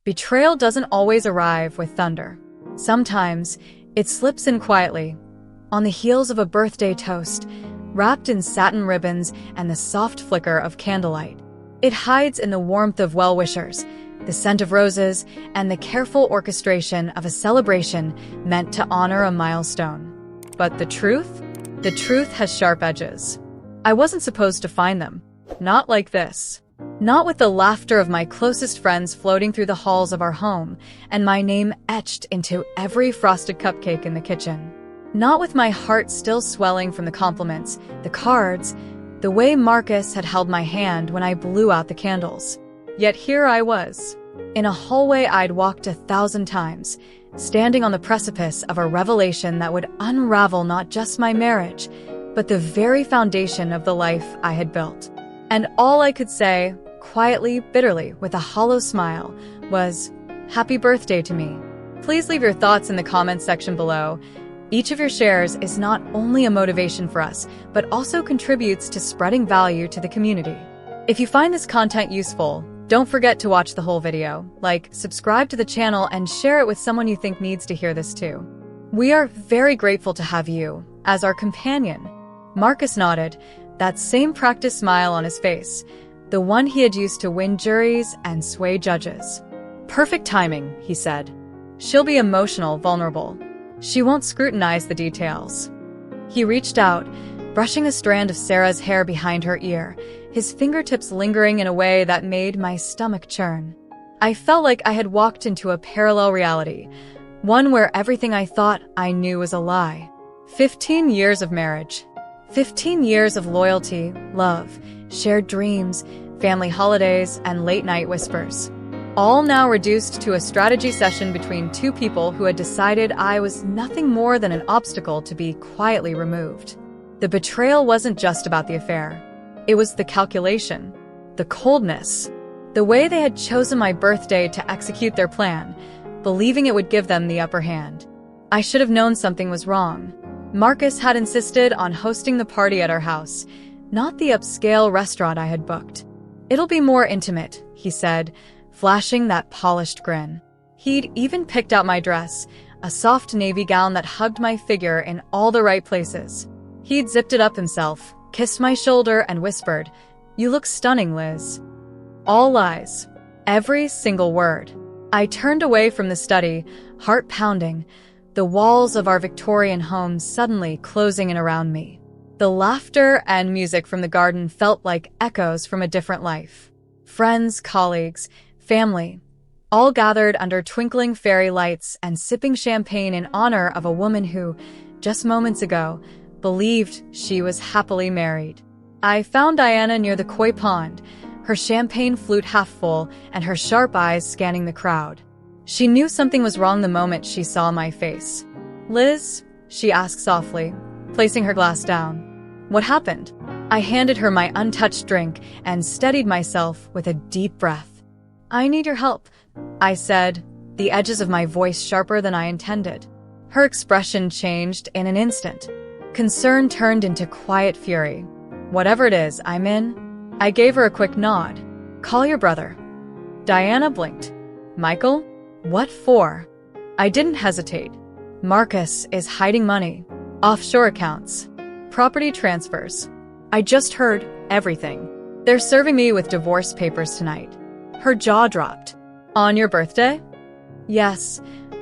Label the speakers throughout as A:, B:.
A: Betrayal doesn't always arrive with thunder. Sometimes, it slips in quietly, on the heels of a birthday toast, wrapped in satin ribbons and the soft flicker of candlelight. It hides in the warmth of well-wishers, the scent of roses, and the careful orchestration of a celebration meant to honor a milestone. But the truth? The truth has sharp edges. I wasn't supposed to find them. Not like this. Not with the laughter of my closest friends floating through the halls of our home and my name etched into every frosted cupcake in the kitchen. Not with my heart still swelling from the compliments, the cards, the way Marcus had held my hand when I blew out the candles. Yet here I was, in a hallway I'd walked 1,000 times, standing on the precipice of a revelation that would unravel not just my marriage, but the very foundation of the life I had built. And all I could say, quietly, bitterly, with a hollow smile, was, "Happy birthday to me." Please leave your thoughts in the comments section below. Each of your shares is not only a motivation for us, but also contributes to spreading value to the community. If you find this content useful, don't forget to watch the whole video, like, subscribe to the channel, and share it with someone you think needs to hear this too. We are very grateful to have you as our companion. Marcus nodded, that same practiced smile on his face, the one he had used to win juries and sway judges. "Perfect timing," he said. "She'll be emotional, vulnerable. She won't scrutinize the details." He reached out, brushing a strand of Sarah's hair behind her ear, his fingertips lingering in a way that made my stomach churn. I felt like I had walked into a parallel reality, one where everything I thought I knew was a lie. 15 years of marriage. 15 years of loyalty, love, shared dreams, family holidays, and late-night whispers. All now reduced to a strategy session between two people who had decided I was nothing more than an obstacle to be quietly removed. The betrayal wasn't just about the affair. It was the calculation, the coldness, the way they had chosen my birthday to execute their plan, believing it would give them the upper hand. I should have known something was wrong. Marcus had insisted on hosting the party at our house, not the upscale restaurant I had booked. "It'll be more intimate," he said, flashing that polished grin. He'd even picked out my dress, a soft navy gown that hugged my figure in all the right places. He'd zipped it up himself, kissed my shoulder, and whispered, "You look stunning, Liz." All lies. Every single word. I turned away from the study, heart pounding, the walls of our Victorian home suddenly closing in around me. The laughter and music from the garden felt like echoes from a different life. Friends, colleagues, family, all gathered under twinkling fairy lights and sipping champagne in honor of a woman who, just moments ago, believed she was happily married. I found Diana near the koi pond, her champagne flute half full and her sharp eyes scanning the crowd. She knew something was wrong the moment she saw my face. "Liz?" she asked softly, placing her glass down. "What happened?" I handed her my untouched drink and steadied myself with a deep breath. "I need your help," I said, the edges of my voice sharper than I intended. Her expression changed in an instant. Concern turned into quiet fury. "Whatever it is, I'm in." I gave her a quick nod. "Call your brother." Diana blinked. "Michael? What for?" I didn't hesitate. "Marcus is hiding money. Offshore accounts. Property transfers. I just heard everything. They're serving me with divorce papers tonight." Her jaw dropped. "On your birthday?" "Yes,"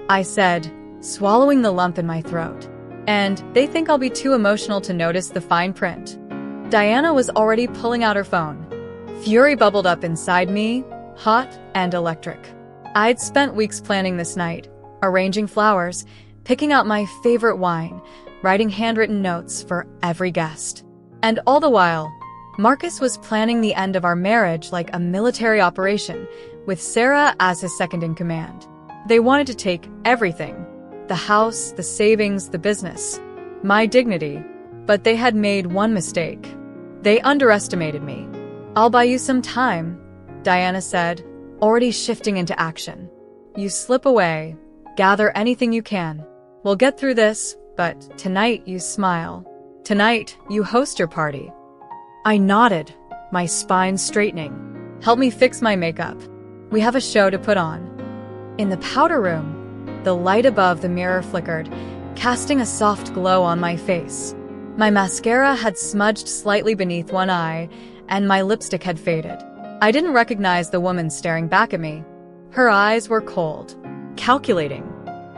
A: I said, swallowing the lump in my throat. "And they think I'll be too emotional to notice the fine print." Diana was already pulling out her phone. Fury bubbled up inside me, hot and electric. I'd spent weeks planning this night, arranging flowers, picking out my favorite wine, writing handwritten notes for every guest. And all the while, Marcus was planning the end of our marriage like a military operation, with Sarah as his second-in-command. They wanted to take everything: the house, the savings, the business, my dignity. But they had made one mistake. They underestimated me. "I'll buy you some time," Diana said, already shifting into action. "You slip away, gather anything you can. We'll get through this, but tonight you smile. Tonight you host your party." I nodded, my spine straightening. "Help me fix my makeup. We have a show to put on." In the powder room, the light above the mirror flickered, casting a soft glow on my face. My mascara had smudged slightly beneath one eye, and my lipstick had faded. I didn't recognize the woman staring back at me. Her eyes were cold, calculating.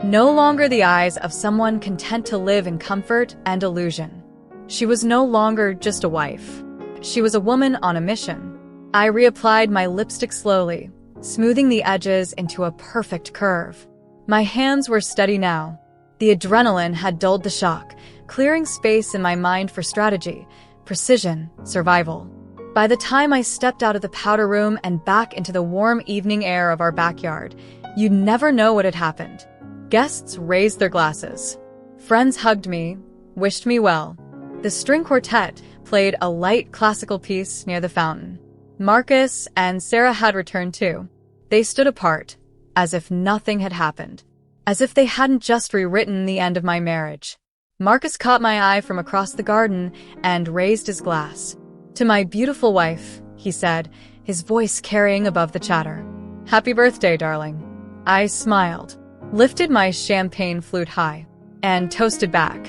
A: No longer the eyes of someone content to live in comfort and illusion. She was no longer just a wife. She was a woman on a mission. I reapplied my lipstick slowly, smoothing the edges into a perfect curve. My hands were steady now. The adrenaline had dulled the shock, clearing space in my mind for strategy, precision, survival. By the time I stepped out of the powder room and back into the warm evening air of our backyard, you'd never know what had happened. Guests raised their glasses. Friends hugged me, wished me well. The string quartet played a light classical piece near the fountain. Marcus and Sarah had returned too. They stood apart, as if nothing had happened, as if they hadn't just rewritten the end of my marriage. Marcus caught my eye from across the garden and raised his glass. "To my beautiful wife," he said, his voice carrying above the chatter. "Happy birthday, darling." I smiled, lifted my champagne flute high, and toasted back.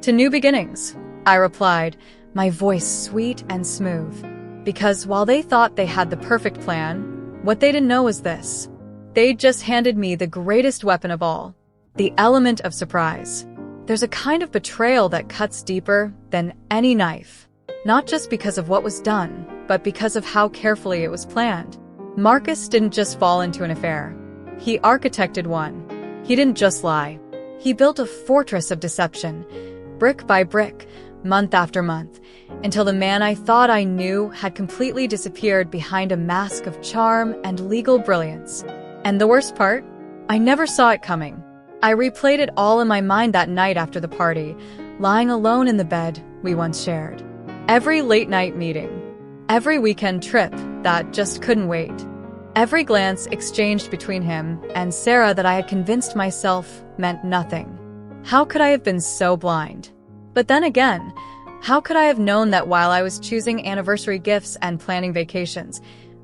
A: "To new beginnings," I replied, my voice sweet and smooth. Because while they thought they had the perfect plan, what they didn't know was this. They'd just handed me the greatest weapon of all, the element of surprise. There's a kind of betrayal that cuts deeper than any knife, not just because of what was done, but because of how carefully it was planned. Marcus didn't just fall into an affair. He architected one. He didn't just lie. He built a fortress of deception, brick by brick, month after month, until the man I thought I knew had completely disappeared behind a mask of charm and legal brilliance. And the worst part? I never saw it coming. I replayed it all in my mind that night after the party, lying alone in the bed we once shared. Every late-night meeting, every weekend trip that just couldn't wait, every glance exchanged between him and Sarah that I had convinced myself meant nothing. How could I have been so blind? But then again, how could I have known that while I was choosing anniversary gifts and planning vacations,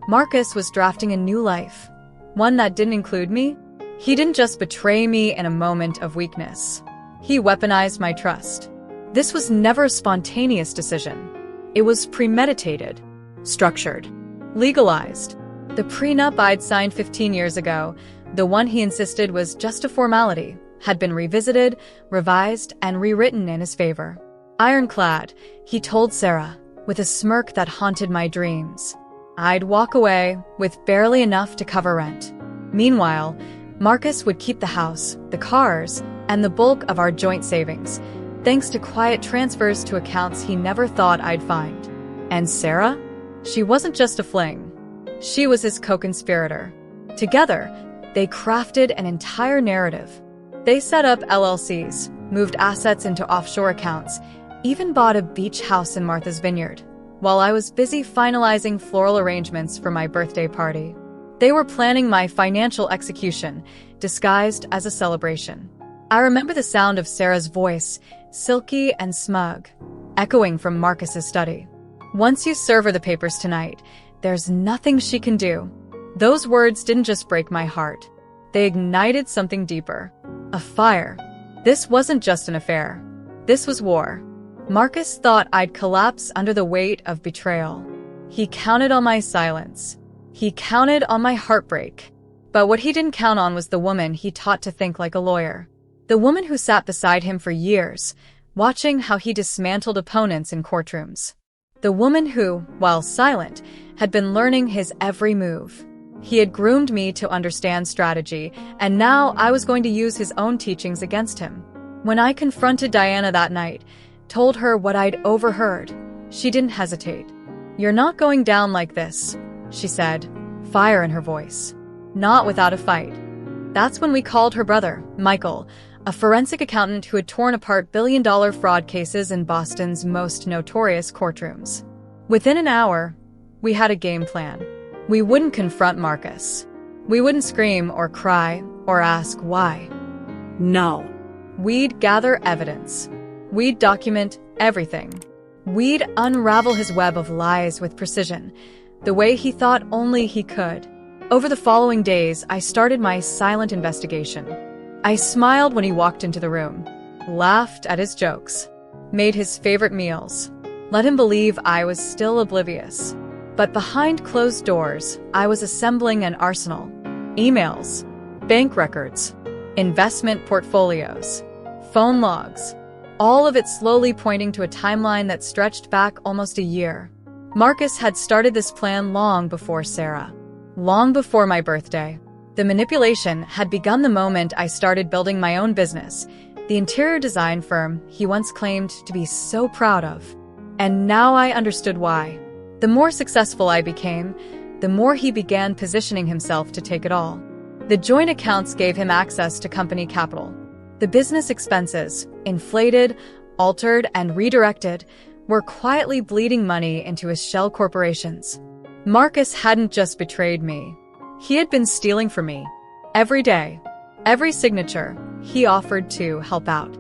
A: Marcus was drafting a new life, one that didn't include me? He didn't just betray me in a moment of weakness. He weaponized my trust. This was never a spontaneous decision. It was premeditated, structured, legalized. The prenup I'd signed 15 years ago, the one he insisted was just a formality, had been revisited, revised, and rewritten in his favor. Ironclad, he told Sarah, with a smirk that haunted my dreams. I'd walk away with barely enough to cover rent. Meanwhile, Marcus would keep the house, the cars, and the bulk of our joint savings, thanks to quiet transfers to accounts he never thought I'd find. And Sarah? She wasn't just a fling. She was his co-conspirator. Together, they crafted an entire narrative. They set up LLCs, moved assets into offshore accounts, even bought a beach house in Martha's Vineyard, while I was busy finalizing floral arrangements for my birthday party. They were planning my financial execution, disguised as a celebration. I remember the sound of Sarah's voice, silky and smug, echoing from Marcus's study. "Once you serve her the papers tonight, there's nothing she can do." Those words didn't just break my heart. They ignited something deeper. A fire. This wasn't just an affair. This was war. Marcus thought I'd collapse under the weight of betrayal. He counted on my silence. He counted on my heartbreak. But what he didn't count on was the woman he taught to think like a lawyer. The woman who sat beside him for years, watching how he dismantled opponents in courtrooms. The woman who, while silent, had been learning his every move. He had groomed me to understand strategy, and now I was going to use his own teachings against him. When I confronted Diana that night, told her what I'd overheard, she didn't hesitate. "You're not going down like this," she said, fire in her voice. "Not without a fight." That's when we called her brother, Michael, a forensic accountant who had torn apart billion-dollar fraud cases in Boston's most notorious courtrooms. Within an hour, we had a game plan. We wouldn't confront Marcus. We wouldn't scream or cry or ask why. No. We'd gather evidence. We'd document everything. We'd unravel his web of lies with precision, the way he thought only he could. Over the following days, I started my silent investigation. I smiled when he walked into the room, laughed at his jokes, made his favorite meals, let him believe I was still oblivious. But behind closed doors, I was assembling an arsenal. Emails, bank records, investment portfolios, phone logs, all of it slowly pointing to a timeline that stretched back almost a year. Marcus had started this plan long before Sarah. Long before my birthday. The manipulation had begun the moment I started building my own business, the interior design firm he once claimed to be so proud of. And now I understood why. The more successful I became, the more he began positioning himself to take it all. The joint accounts gave him access to company capital. The business expenses, inflated, altered, and redirected, were quietly bleeding money into his shell corporations. Marcus hadn't just betrayed me. He had been stealing from me. Every day, every signature, he offered to help out.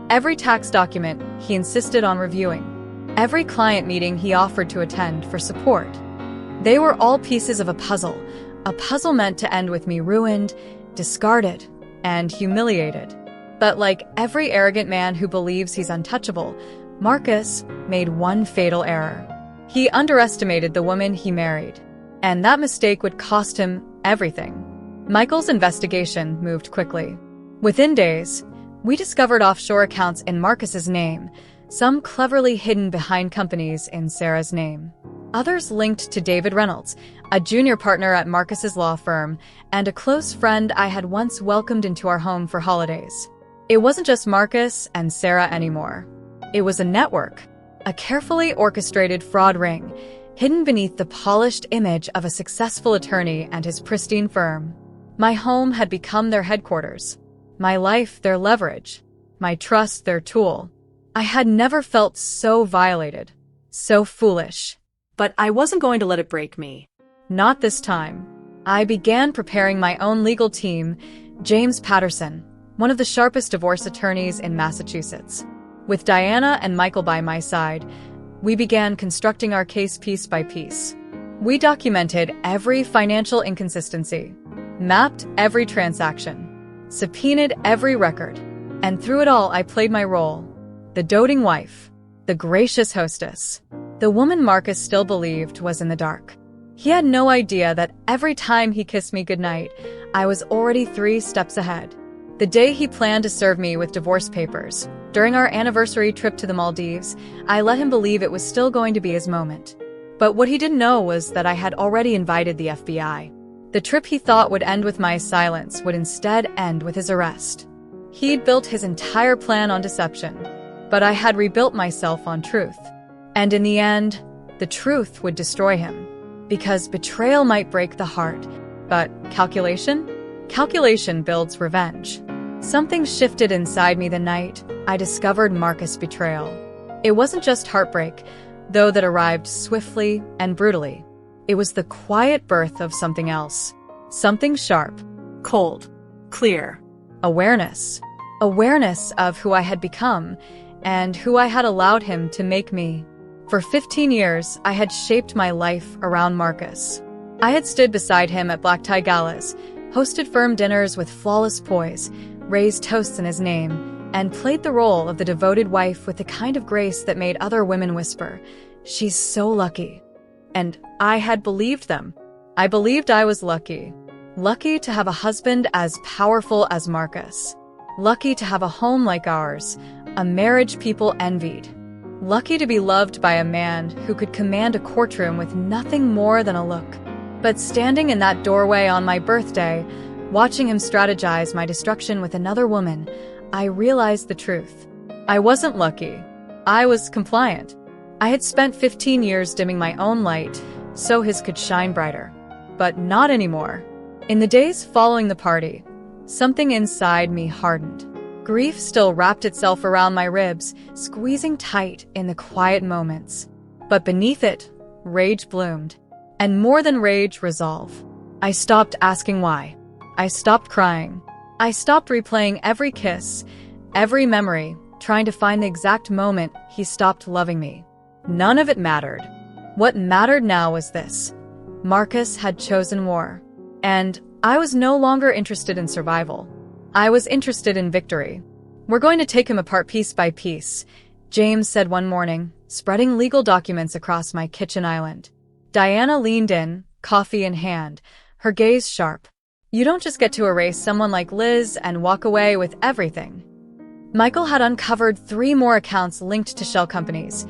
A: Every tax document he insisted on reviewing. Every client meeting he offered to attend for support. They were all pieces of a puzzle meant to end with me ruined, discarded, and humiliated. But like every arrogant man who believes he's untouchable, Marcus made one fatal error. He underestimated the woman he married, and that mistake would cost him everything. Michael's investigation moved quickly. Within days, we discovered offshore accounts in Marcus's name, some cleverly hidden behind companies in Sarah's name. Others linked to David Reynolds, a junior partner at Marcus's law firm, and a close friend I had once welcomed into our home for holidays. It wasn't just Marcus and Sarah anymore. It was a network. A carefully orchestrated fraud ring, hidden beneath the polished image of a successful attorney and his pristine firm. My home had become their headquarters. My life their leverage. My trust their tool. I had never felt so violated. So foolish.
B: But I wasn't going to let it break me.
A: Not this time. I began preparing my own legal team, James Patterson, one of the sharpest divorce attorneys in Massachusetts. With Diana and Michael by my side, we began constructing our case piece by piece. We documented every financial inconsistency, mapped every transaction, subpoenaed every record, and through it all I played my role, the doting wife, the gracious hostess, the woman Marcus still believed was in the dark. He had no idea that every time he kissed me goodnight, I was already 3 steps ahead. The day he planned to serve me with divorce papers, during our anniversary trip to the Maldives, I let him believe it was still going to be his moment. But what he didn't know was that I had already invited the FBI. The trip he thought would end with my silence would instead end with his arrest. He'd built his entire plan on deception, but I had rebuilt myself on truth. And in the end, the truth would destroy him. Because betrayal might break the heart, but calculation? Calculation builds revenge. Something shifted inside me the night I discovered Marcus' betrayal. It wasn't just heartbreak, though that arrived swiftly and brutally. It was the quiet birth of something else. Something sharp,
B: Cold. Clear.
A: awareness. Awareness of who I had become and who I had allowed him to make me. For 15 years, I had shaped my life around Marcus. I had stood beside him at black tie galas, hosted firm dinners with flawless poise, raised toasts in his name, and played the role of the devoted wife with the kind of grace that made other women whisper, "She's so lucky." And I had believed them. I believed I was lucky. Lucky to have a husband as powerful as Marcus. Lucky to have a home like ours, a marriage people envied. Lucky to be loved by a man who could command a courtroom with nothing more than a look. But standing in that doorway on my birthday, watching him strategize my destruction with another woman, I realized the truth. I wasn't lucky. I was compliant. I had spent 15 years dimming my own light so his could shine brighter. But not anymore. In the days following the party, something inside me hardened. Grief still wrapped itself around my ribs, squeezing tight in the quiet moments. But beneath it, rage bloomed. And more than rage, resolve. I stopped asking why. I stopped crying. I stopped replaying every kiss, every memory, trying to find the exact moment he stopped loving me. None of it mattered. What mattered now was this. Marcus had chosen war. And I was no longer interested in survival. I was interested in victory. "We're going to take him apart piece by piece," James said one morning, spreading legal documents across my kitchen island. Diana leaned in, coffee in hand, her gaze sharp. "You don't just get to erase someone like Liz and walk away with everything." Michael had uncovered 3 more accounts linked to shell companies,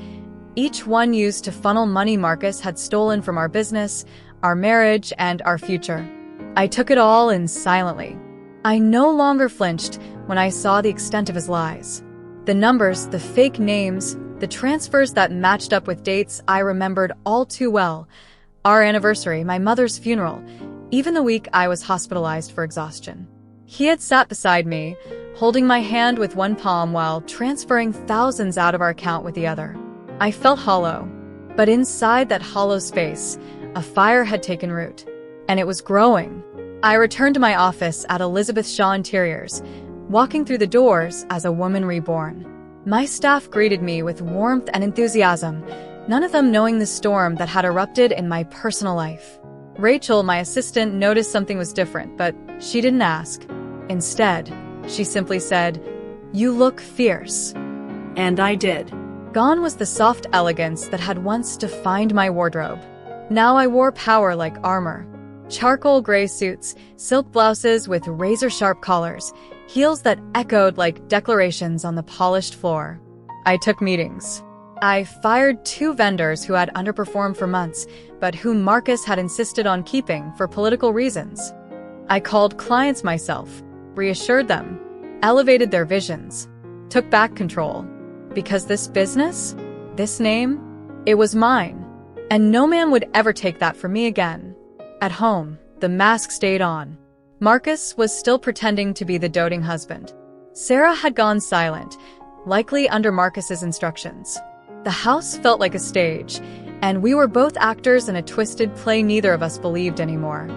A: each one used to funnel money Marcus had stolen from our business, our marriage, and our future. I took it all in silently. I no longer flinched when I saw the extent of his lies. The numbers, the fake names, the transfers that matched up with dates I remembered all too well. Our anniversary, my mother's funeral, even the week I was hospitalized for exhaustion. He had sat beside me, holding my hand with one palm while transferring thousands out of our account with the other. I felt hollow, but inside that hollow space, a fire had taken root, and it was growing. I returned to my office at Elizabeth Shaw Interiors, walking through the doors as a woman reborn. My staff greeted me with warmth and enthusiasm, none of them knowing the storm that had erupted in my personal life. Rachel, my assistant, noticed something was different, but she didn't ask. Instead, she simply said, "You look fierce."
B: And I did.
A: Gone was the soft elegance that had once defined my wardrobe. Now I wore power like armor. Charcoal gray suits, silk blouses with razor-sharp collars, heels that echoed like declarations on the polished floor. I took meetings. I fired 2 vendors who had underperformed for months, but whom Marcus had insisted on keeping for political reasons. I called clients myself, reassured them, elevated their visions, took back control. Because this business, this name, it was mine, and no man would ever take that from me again. At home, the mask stayed on. Marcus was still pretending to be the doting husband. Sarah had gone silent, likely under Marcus's instructions. The house felt like a stage, and we were both actors in a twisted play neither of us believed anymore.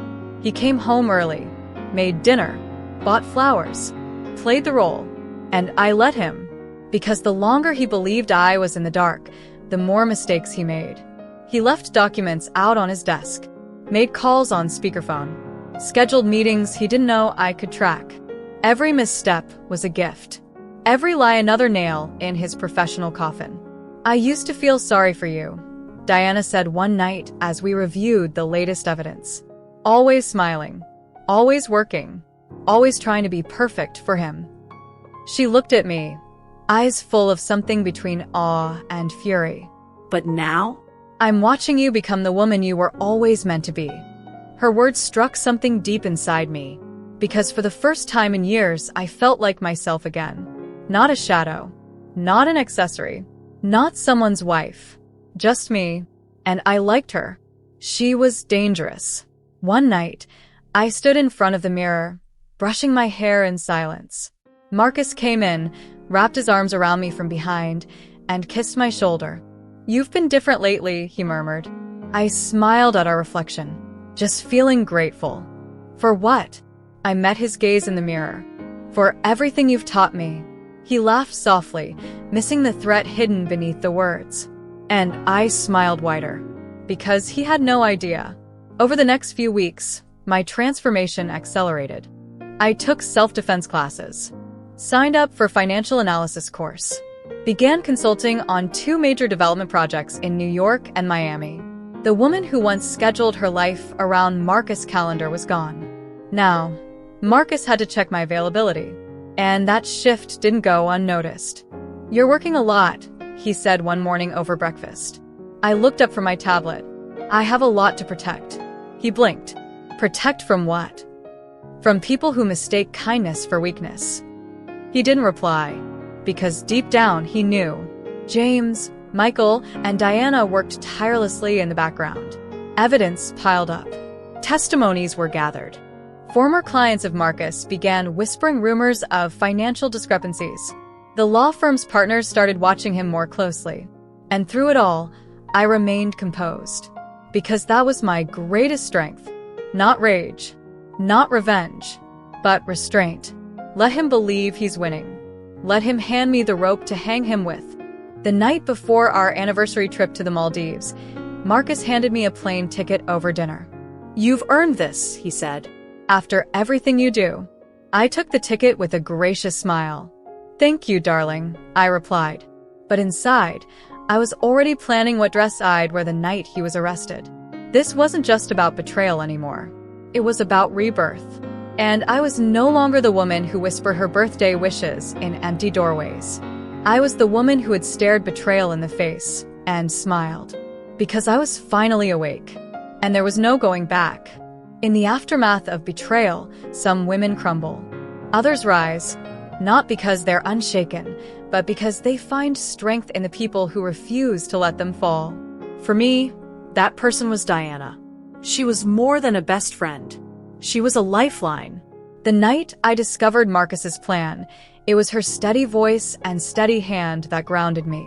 A: He came home early, made dinner, bought flowers, played the role, and I let him, because the longer he believed I was in the dark, the more mistakes he made. He left documents out on his desk, made calls on speakerphone, scheduled meetings he didn't know I could track. Every misstep was a gift. Every lie another nail in his professional coffin. "I used to feel sorry for you," Diana said one night as we reviewed the latest evidence. Always smiling, always working, always trying to be perfect for him. She looked at me, eyes full of something between awe and fury.
B: "But now?"
A: "I'm watching you become the woman you were always meant to be." Her words struck something deep inside me, because for the first time in years I felt like myself again. Not a shadow, not an accessory, not someone's wife, just me, and I liked her. She was dangerous. One night, I stood in front of the mirror, brushing my hair in silence. Marcus came in, wrapped his arms around me from behind, and kissed my shoulder. "You've been different lately," he murmured. I smiled at our reflection, just feeling grateful. "For what?" I met his gaze in the mirror. "For everything you've taught me." He laughed softly, missing the threat hidden beneath the words. And I smiled wider, because he had no idea. Over the next few weeks, my transformation accelerated. I took self-defense classes, signed up for financial analysis course, began consulting on 2 major development projects in New York and Miami. The woman who once scheduled her life around Marcus' calendar was gone. Now, Marcus had to check my availability, and that shift didn't go unnoticed. "You're working a lot," he said one morning over breakfast. I looked up from my tablet. "I have a lot to protect." He blinked. "Protect from what?" "From people who mistake kindness for weakness." He didn't reply, because deep down he knew. James, Michael, and Diana worked tirelessly in the background. Evidence piled up. Testimonies were gathered. Former clients of Marcus began whispering rumors of financial discrepancies. The law firm's partners started watching him more closely. And through it all, I remained composed. Because that was my greatest strength. Not rage, not revenge, but restraint. Let him believe he's winning. Let him hand me the rope to hang him with. The night before our anniversary trip to the Maldives, Marcus handed me a plane ticket over dinner. "You've earned this," he said. After everything you do. I took the ticket with a gracious smile. Thank you, darling, I replied. But inside, I was already planning what dress I'd wear the night he was arrested. This wasn't just about betrayal anymore. It was about rebirth. And I was no longer the woman who whispered her birthday wishes in empty doorways. I was the woman who had stared betrayal in the face and smiled. Because I was finally awake. And there was no going back. In the aftermath of betrayal, some women crumble. Others rise, not because they're unshaken, but because they find strength in the people who refuse to let them fall.
B: For me, that person was Diana. She was more than a best friend. She was a lifeline.
A: The night I discovered Marcus's plan, it was her steady voice and steady hand that grounded me.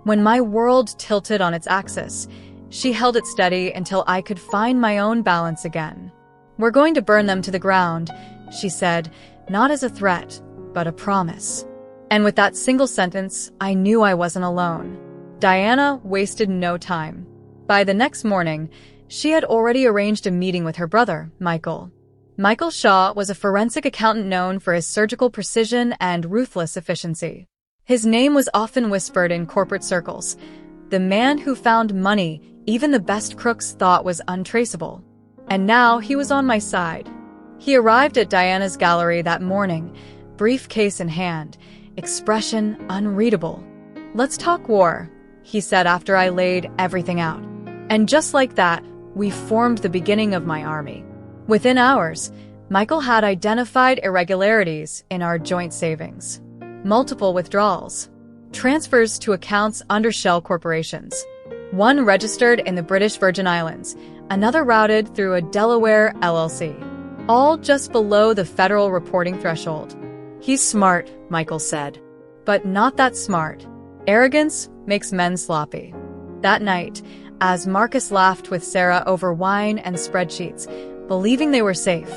A: When my world tilted on its axis, she held it steady until I could find my own balance again. We're going to burn them to the ground, she said, not as a threat, but a promise. And with that single sentence, I knew I wasn't alone. Diana wasted no time. By the next morning, she had already arranged a meeting with her brother, Michael. Michael Shaw was a forensic accountant known for his surgical precision and ruthless efficiency. His name was often whispered in corporate circles. The man who found money even the best crooks thought was untraceable. And now he was on my side. He arrived at Diana's gallery that morning, briefcase in hand, expression unreadable. Let's talk war, he said after I laid everything out. And just like that, we formed the beginning of my army. Within hours, Michael had identified irregularities in our joint savings. Multiple withdrawals. Transfers to accounts under shell corporations. One registered in the British Virgin Islands, another routed through a Delaware LLC. All just below the federal reporting threshold.
B: He's smart, Michael said.
A: But not that smart. Arrogance makes men sloppy. That night, as Marcus laughed with Sarah over wine and spreadsheets, believing they were safe,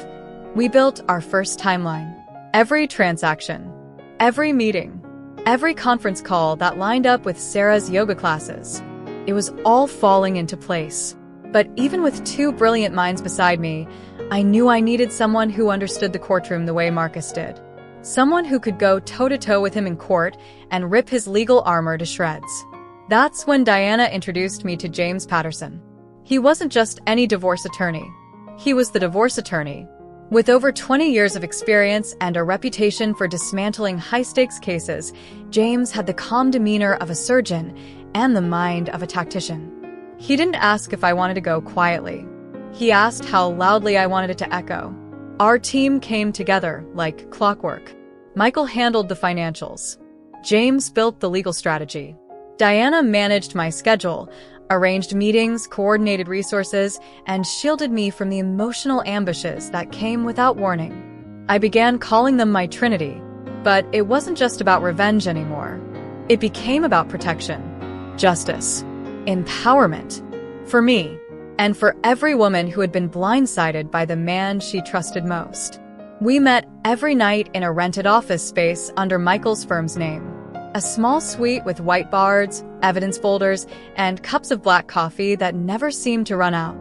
A: we built our first timeline. Every transaction, every meeting, every conference call that lined up with Sarah's yoga classes. It was all falling into place. But even with two brilliant minds beside me, I knew I needed someone who understood the courtroom the way Marcus did. Someone who could go toe-to-toe with him in court and rip his legal armor to shreds. That's when Diana introduced me to James Patterson. He wasn't just any divorce attorney. He was the divorce attorney. With over 20 years of experience and a reputation for dismantling high-stakes cases, James had the calm demeanor of a surgeon and the mind of a tactician. He didn't ask if I wanted to go quietly. He asked how loudly I wanted it to echo. Our team came together like clockwork. Michael handled the financials. James built the legal strategy. Diana managed my schedule, arranged meetings, coordinated resources, and shielded me from the emotional ambushes that came without warning. I began calling them my Trinity, but it wasn't just about revenge anymore. It became about protection, justice, empowerment. For me, and for every woman who had been blindsided by the man she trusted most. We met every night in a rented office space under Michael's firm's name. A small suite with whiteboards, evidence folders, and cups of black coffee that never seemed to run out.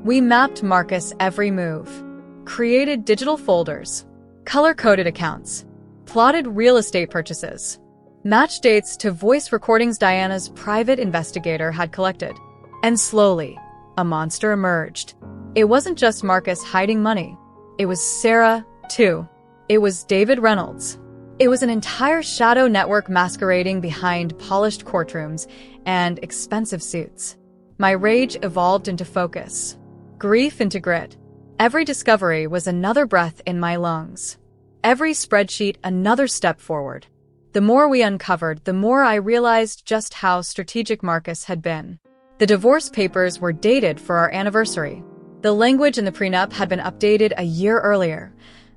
A: We mapped Marcus' every move, created digital folders, color-coded accounts, plotted real estate purchases, matched dates to voice recordings Diana's private investigator had collected. And slowly, a monster emerged. It wasn't just Marcus hiding money. It was Sarah, too. It was David Reynolds. It was an entire shadow network masquerading behind polished courtrooms and expensive suits. My rage evolved into focus, grief into grit. Every discovery was another breath in my lungs. Every spreadsheet another step forward. The more we uncovered, the more I realized just how strategic Marcus had been. The divorce papers were dated for our anniversary. The language in the prenup had been updated a year earlier.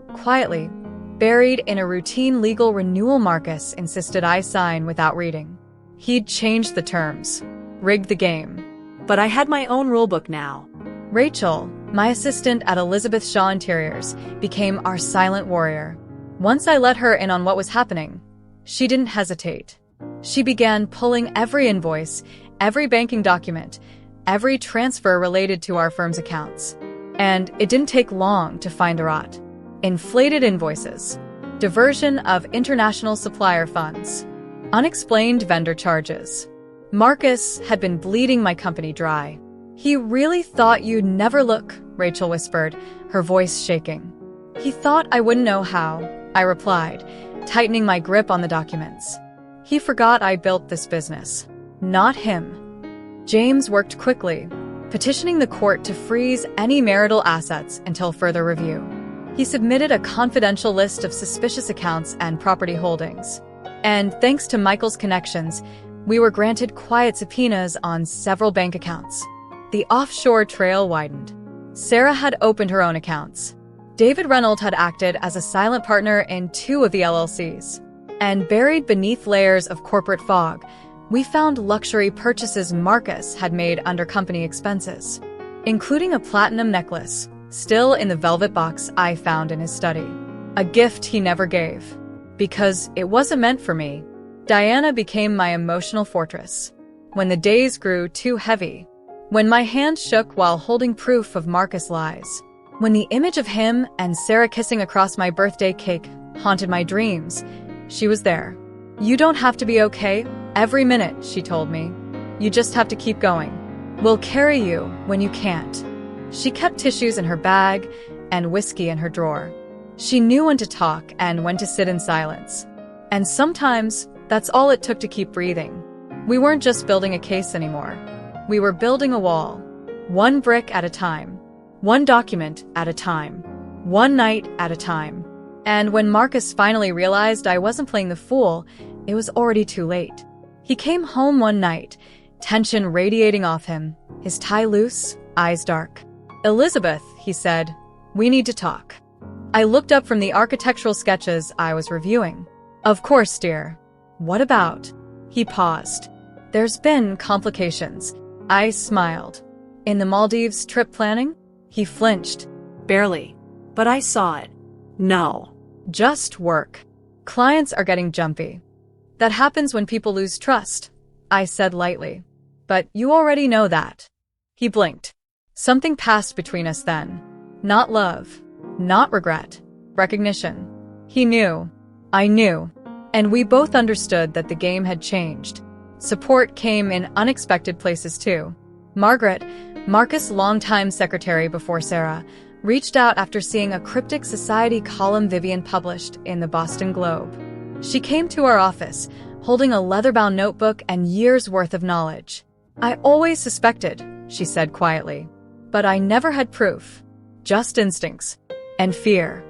A: Quietly, buried in a routine legal renewal, Marcus insisted I sign without reading. He'd changed the terms, rigged the game.
B: But I had my own rulebook now.
A: Rachel, my assistant at Elizabeth Shaw Interiors, became our silent warrior. Once I let her in on what was happening, she didn't hesitate. She began pulling every invoice, every banking document, every transfer related to our firm's accounts. And it didn't take long to find a rot. Inflated invoices, diversion of international supplier funds, unexplained vendor charges. Marcus had been bleeding my company dry. He really thought you'd never look, Rachel whispered, her voice shaking. He thought I wouldn't know how, I replied, tightening my grip on the documents. He forgot I built this business, not him. James worked quickly, petitioning the court to freeze any marital assets until further review. He submitted a confidential list of suspicious accounts and property holdings. And thanks to Michael's connections, we were granted quiet subpoenas on several bank accounts. The offshore trail widened. Sarah had opened her own accounts. David Reynolds had acted as a silent partner in 2 of the LLCs. And buried beneath layers of corporate fog, we found luxury purchases Marcus had made under company expenses, including a platinum necklace, still in the velvet box I found in his study. A gift he never gave. Because it wasn't meant for me. Diana became my emotional fortress. When the days grew too heavy. When my hand shook while holding proof of Marcus' lies. When the image of him and Sarah kissing across my birthday cake haunted my dreams, she was there. You don't have to be okay every minute, she told me. You just have to keep going. We'll carry you when you can't. She kept tissues in her bag and whiskey in her drawer. She knew when to talk and when to sit in silence. And sometimes, that's all it took to keep breathing. We weren't just building a case anymore. We were building a wall. One brick at a time. One document at a time. One night at a time. And when Marcus finally realized I wasn't playing the fool, it was already too late. He came home one night, tension radiating off him, his tie loose, eyes dark. Elizabeth, he said, we need to talk. I looked up from the architectural sketches I was reviewing. Of course, dear. What about? He paused. There's been complications. I smiled. In the Maldives trip planning? He flinched.
B: Barely. But I saw it. No.
A: Just work. Clients are getting jumpy. That happens when people lose trust, I said lightly. But you already know that. He blinked. Something passed between us then. Not love. Not regret. Recognition. He knew. I knew. And we both understood that the game had changed. Support came in unexpected places too. Margaret, Marcus' longtime secretary before Sarah, reached out after seeing a cryptic society column Vivian published in the Boston Globe. She came to our office, holding a leather-bound notebook and years' worth of knowledge. I always suspected, she said quietly. But I never had proof. Just instincts. And fear.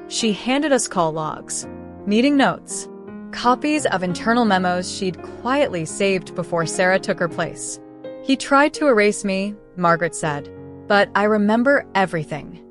A: She handed us call logs, meeting notes, copies of internal memos she'd quietly saved before Sarah took her place. He tried to erase me, Margaret said, but I remember everything.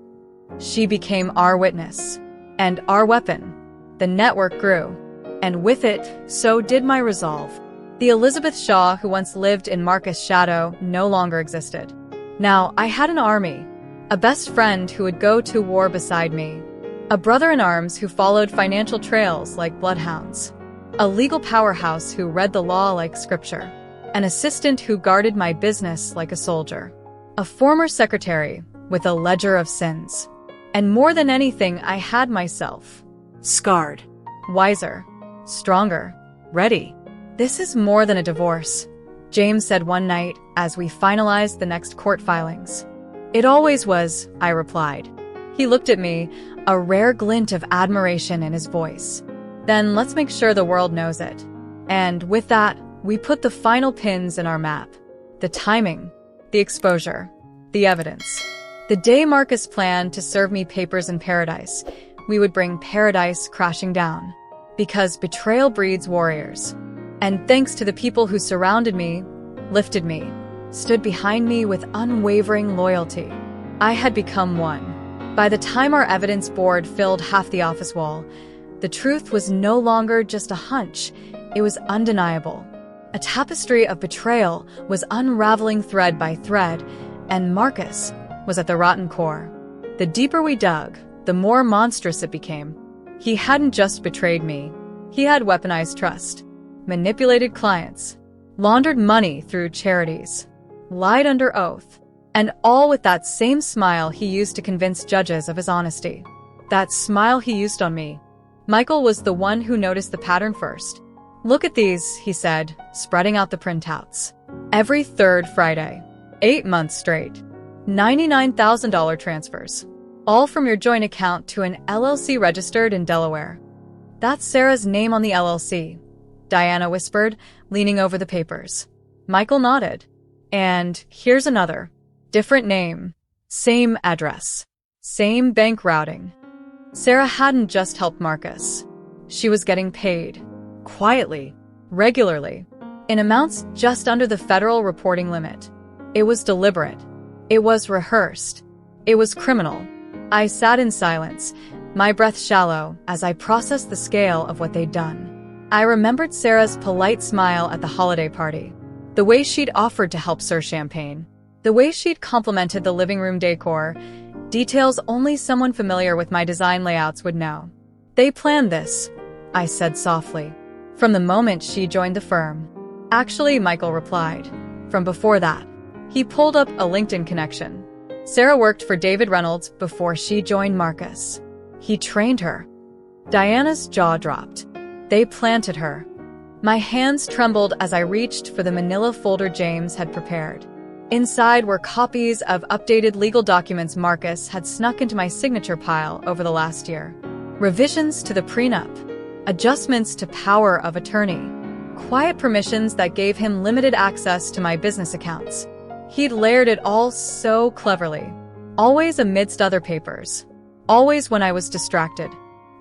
A: She became our witness. And our weapon. The network grew. And with it, so did my resolve. The Elizabeth Shaw who once lived in Marcus' shadow no longer existed. Now, I had an army. A best friend who would go to war beside me. A brother-in-arms who followed financial trails like bloodhounds. A legal powerhouse who read the law like scripture. An assistant who guarded my business like a soldier. A former secretary with a ledger of sins. And more than anything, I had myself.
B: Scarred.
A: Wiser. Stronger. Ready. This is more than a divorce, James said one night as we finalized the next court filings. It always was, I replied. He looked at me, a rare glint of admiration in his voice. Then let's make sure the world knows it. And with that, we put the final pins in our map. The timing, the exposure, the evidence. The day Marcus planned to serve me papers in paradise, we would bring paradise crashing down. Because betrayal breeds warriors. And thanks to the people who surrounded me, lifted me, stood behind me with unwavering loyalty, I had become one. By the time our evidence board filled half the office wall, the truth was no longer just a hunch, it was undeniable. A tapestry of betrayal was unraveling thread by thread, and Marcus was at the rotten core. The deeper we dug, the more monstrous it became. He hadn't just betrayed me. He had weaponized trust, manipulated clients, laundered money through charities, lied under oath, And all with that same smile he used to convince judges of his honesty. That smile he used on me. Michael was the one who noticed the pattern first. "Look at these," he said, spreading out the printouts. Every third Friday. 8 months straight. $99,000 transfers. All from your joint account to an LLC registered in Delaware. "That's Sarah's name on the LLC," Diana whispered, leaning over the papers. Michael nodded. "And here's another. Different name. Same address. Same bank routing." Sarah hadn't just helped Marcus. She was getting paid. Quietly. Regularly. In amounts just under the federal reporting limit. It was deliberate. It was rehearsed. It was criminal. I sat in silence, my breath shallow, as I processed the scale of what they'd done. I remembered Sarah's polite smile at the holiday party. The way she'd offered to help serve champagne. The way she'd complimented the living room decor. Details only someone familiar with my design layouts would know. "They planned this," I said softly. "From the moment she joined the firm." "Actually," Michael replied. "From before that." He pulled up a LinkedIn connection. Sarah worked for David Reynolds before she joined Marcus. He trained her. Diana's jaw dropped. They planted her. My hands trembled as I reached for the manila folder James had prepared. Inside were copies of updated legal documents Marcus had snuck into my signature pile over the last year. Revisions to the prenup. Adjustments to power of attorney. Quiet permissions that gave him limited access to my business accounts. He'd layered it all so cleverly. Always amidst other papers. Always when I was distracted.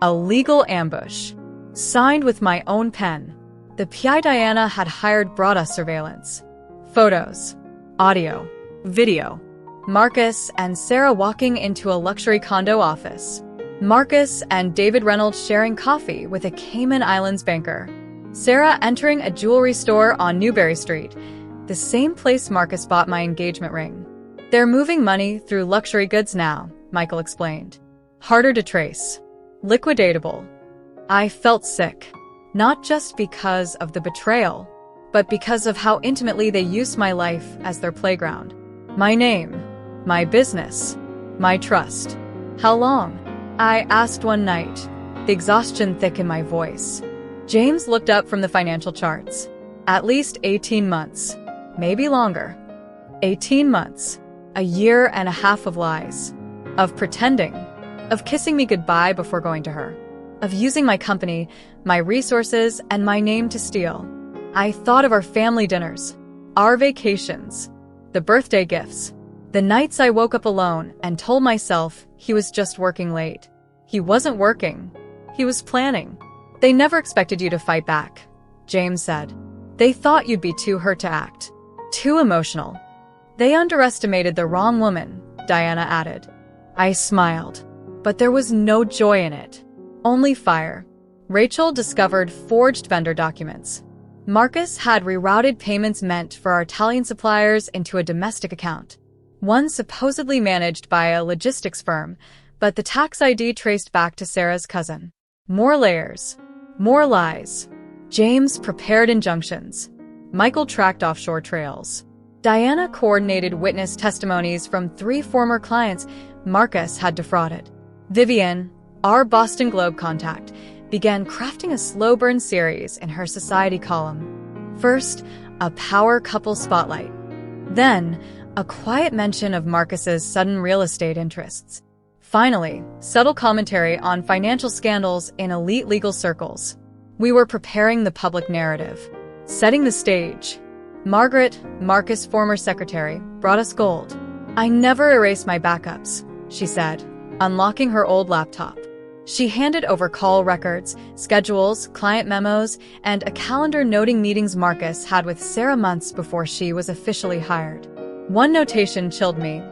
A: A legal ambush. Signed with my own pen. The PI Diana had hired brought us surveillance. Photos. Audio. Video. Marcus and Sarah walking into a luxury condo office. Marcus and David Reynolds sharing coffee with a Cayman Islands banker. Sarah entering a jewelry store on Newberry Street, the same place Marcus bought my engagement ring. "They're moving money through luxury goods now," Michael explained. "Harder to trace. Liquidatable." I felt sick. Not just because of the betrayal, but because of how intimately they used my life as their playground. My name, my business, my trust. "How long?" I asked one night, the exhaustion thick in my voice. James looked up from the financial charts. "At least 18 months. Maybe longer." 18 months. A year and a half of lies. Of pretending. Of kissing me goodbye before going to her. Of using my company, my resources, and my name to steal. I thought of our family dinners. Our vacations. The birthday gifts. The nights I woke up alone and told myself he was just working late. He wasn't working. He was planning. "They never expected you to fight back," James said. "They thought you'd be too hurt to act. Too emotional." "They underestimated the wrong woman," Diana added. I smiled. But there was no joy in it. Only fire. Rachel discovered forged vendor documents. Marcus had rerouted payments meant for our Italian suppliers into a domestic account. One supposedly managed by a logistics firm, but the tax ID traced back to Sarah's cousin. More layers. More lies. James prepared injunctions. Michael tracked offshore trails. Diana coordinated witness testimonies from 3 former clients Marcus had defrauded. Vivian, our Boston Globe contact, began crafting a slow burn series in her society column. First, a power couple spotlight. Then, a quiet mention of Marcus's sudden real estate interests. Finally, subtle commentary on financial scandals in elite legal circles. We were preparing the public narrative. Setting the stage. Margaret, Marcus' former secretary, brought us gold. "I never erase my backups," she said, unlocking her old laptop. She handed over call records, schedules, client memos, and a calendar noting meetings Marcus had with Sarah months before she was officially hired. One notation chilled me.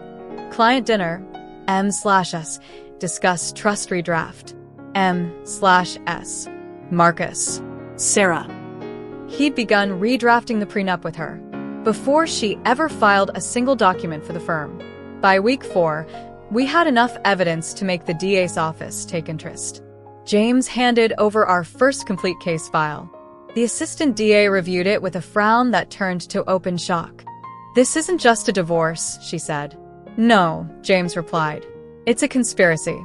A: Client dinner, M/S, discuss trust redraft. M/S. Marcus.
B: Sarah.
A: He'd begun redrafting the prenup with her, before she ever filed a single document for the firm. By week 4, we had enough evidence to make the DA's office take interest. James handed over our first complete case file. The assistant DA reviewed it with a frown that turned to open shock. "This isn't just a divorce," she said. No, James replied. It's a conspiracy.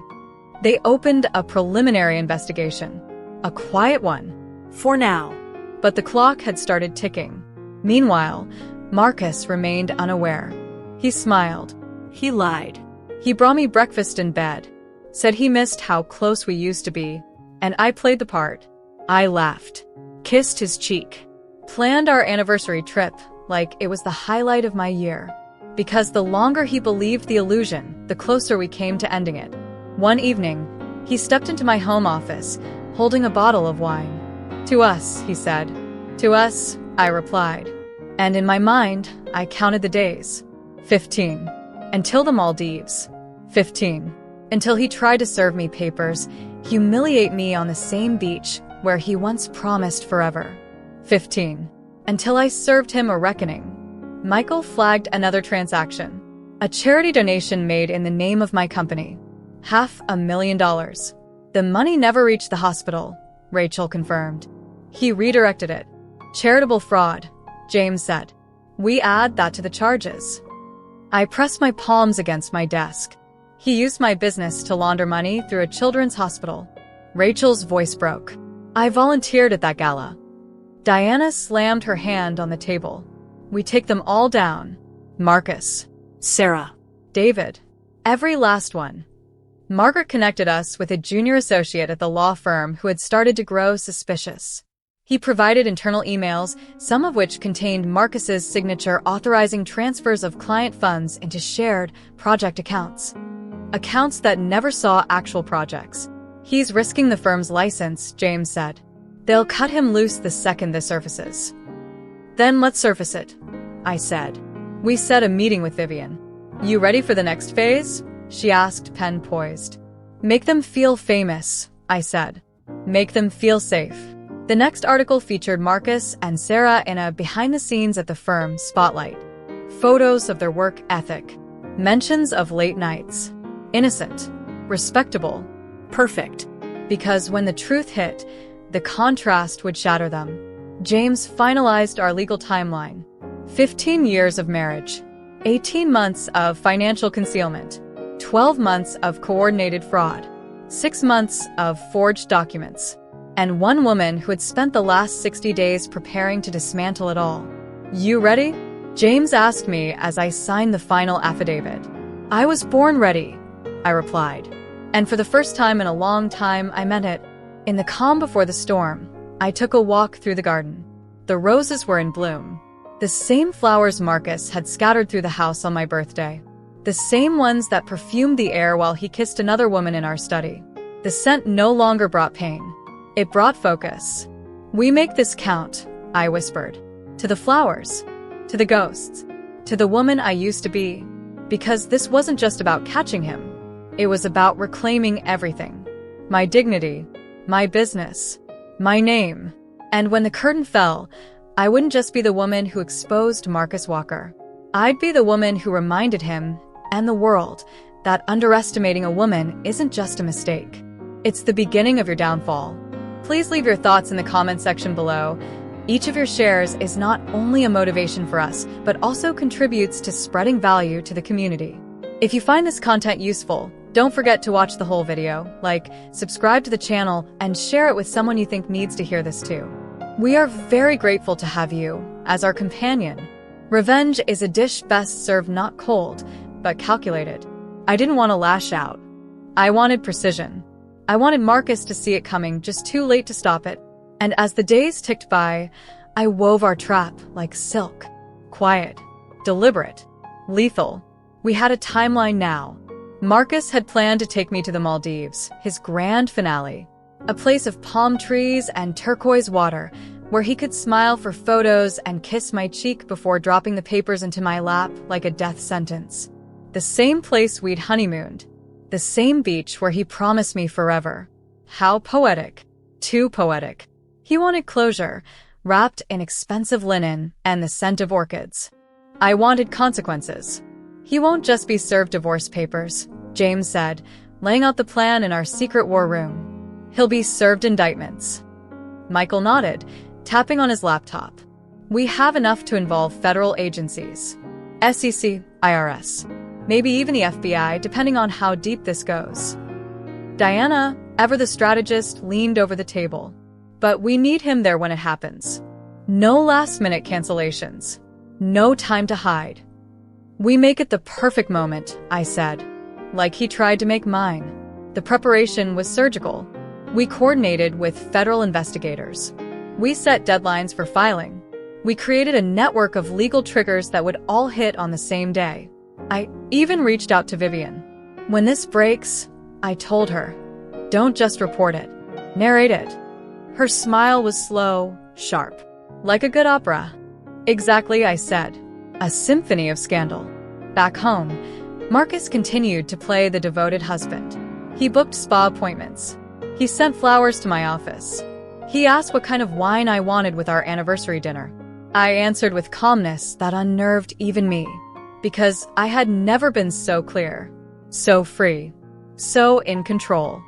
A: They opened a preliminary investigation. A quiet one.
B: For now.
A: But the clock had started ticking. Meanwhile, Marcus remained unaware. He smiled.
B: He lied.
A: He brought me breakfast in bed, said he missed how close we used to be, and I played the part. I laughed, kissed his cheek, planned our anniversary trip like it was the highlight of my year. Because the longer he believed the illusion, the closer we came to ending it. One evening, he stepped into my home office, holding a bottle of wine. To us, he said. To us, I replied. And in my mind, I counted the days. 15. Until the Maldives. 15. Until he tried to serve me papers, humiliate me on the same beach where he once promised forever. 15. Until I served him a reckoning. Michael flagged another transaction. A charity donation made in the name of my company. $500,000. The money never reached the hospital, Rachel confirmed. He redirected it. Charitable fraud, James said. We add that to the charges. I pressed my palms against my desk. He used my business to launder money through a children's hospital. Rachel's voice broke. I volunteered at that gala. Diana slammed her hand on the table. We take them all down. Marcus.
B: Sarah.
A: David. Every last one. Margaret connected us with a junior associate at the law firm who had started to grow suspicious. He provided internal emails, some of which contained Marcus's signature authorizing transfers of client funds into shared project accounts. Accounts that never saw actual projects. He's risking the firm's license, James said. They'll cut him loose the second this surfaces. Then let's surface it, I said. We set a meeting with Vivian. You ready for the next phase? She asked, pen poised. Make them feel famous, I said. Make them feel safe. The next article featured Marcus and Sarah in a behind-the-scenes at the firm spotlight. Photos of their work ethic. Mentions of late nights. Innocent. Respectable.
B: Perfect.
A: Because when the truth hit, the contrast would shatter them. James finalized our legal timeline. 15 years of marriage. 18 months of financial concealment. 12 months of coordinated fraud. 6 months of forged documents. And one woman who had spent the last 60 days preparing to dismantle it all. You ready? James asked me as I signed the final affidavit. I was born ready, I replied. And for the first time in a long time, I meant it. In the calm before the storm, I took a walk through the garden. The roses were in bloom. The same flowers Marcus had scattered through the house on my birthday. The same ones that perfumed the air while he kissed another woman in our study. The scent no longer brought pain. It brought focus. We make this count, I whispered. To the flowers. To the ghosts. To the woman I used to be. Because this wasn't just about catching him. It was about reclaiming everything. My dignity. My business. My name. And when the curtain fell, I wouldn't just be the woman who exposed Marcus Walker. I'd be the woman who reminded him, and the world, that underestimating a woman isn't just a mistake. It's the beginning of your downfall. Please leave your thoughts in the comment section below. Each of your shares is not only a motivation for us, but also contributes to spreading value to the community. If you find this content useful, don't forget to watch the whole video, like, subscribe to the channel, and share it with someone you think needs to hear this too. We are very grateful to have you as our companion. Revenge is a dish best served not cold, but calculated. I didn't want to lash out. I wanted precision. I wanted Marcus to see it coming, just too late to stop it. And as the days ticked by, I wove our trap like silk. Quiet, deliberate, lethal. We had a timeline now. Marcus had planned to take me to the Maldives, his grand finale. A place of palm trees and turquoise water, where he could smile for photos and kiss my cheek before dropping the papers into my lap like a death sentence. The same place we'd honeymooned. The same beach where he promised me forever. How poetic. Too poetic. He wanted closure, wrapped in expensive linen and the scent of orchids. I wanted consequences. He won't just be served divorce papers, James said, laying out the plan in our secret war room. He'll be served indictments. Michael nodded, tapping on his laptop. We have enough to involve federal agencies. SEC, IRS. maybe even the FBI, depending on how deep this goes. Diana, ever the strategist, leaned over the table. But we need him there when it happens. No last-minute cancellations. No time to hide. We make it the perfect moment, I said. Like he tried to make mine. The preparation was surgical. We coordinated with federal investigators. We set deadlines for filing. We created a network of legal triggers that would all hit on the same day. I even reached out to Vivian. When this breaks, I told her, don't just report it. Narrate it. Her smile was slow, sharp. Like a good opera. Exactly, I said. A symphony of scandal. Back home, Marcus continued to play the devoted husband. He booked spa appointments. He sent flowers to my office. He asked what kind of wine I wanted with our anniversary dinner. I answered with calmness that unnerved even me, because I had never been so clear, so free, so in control.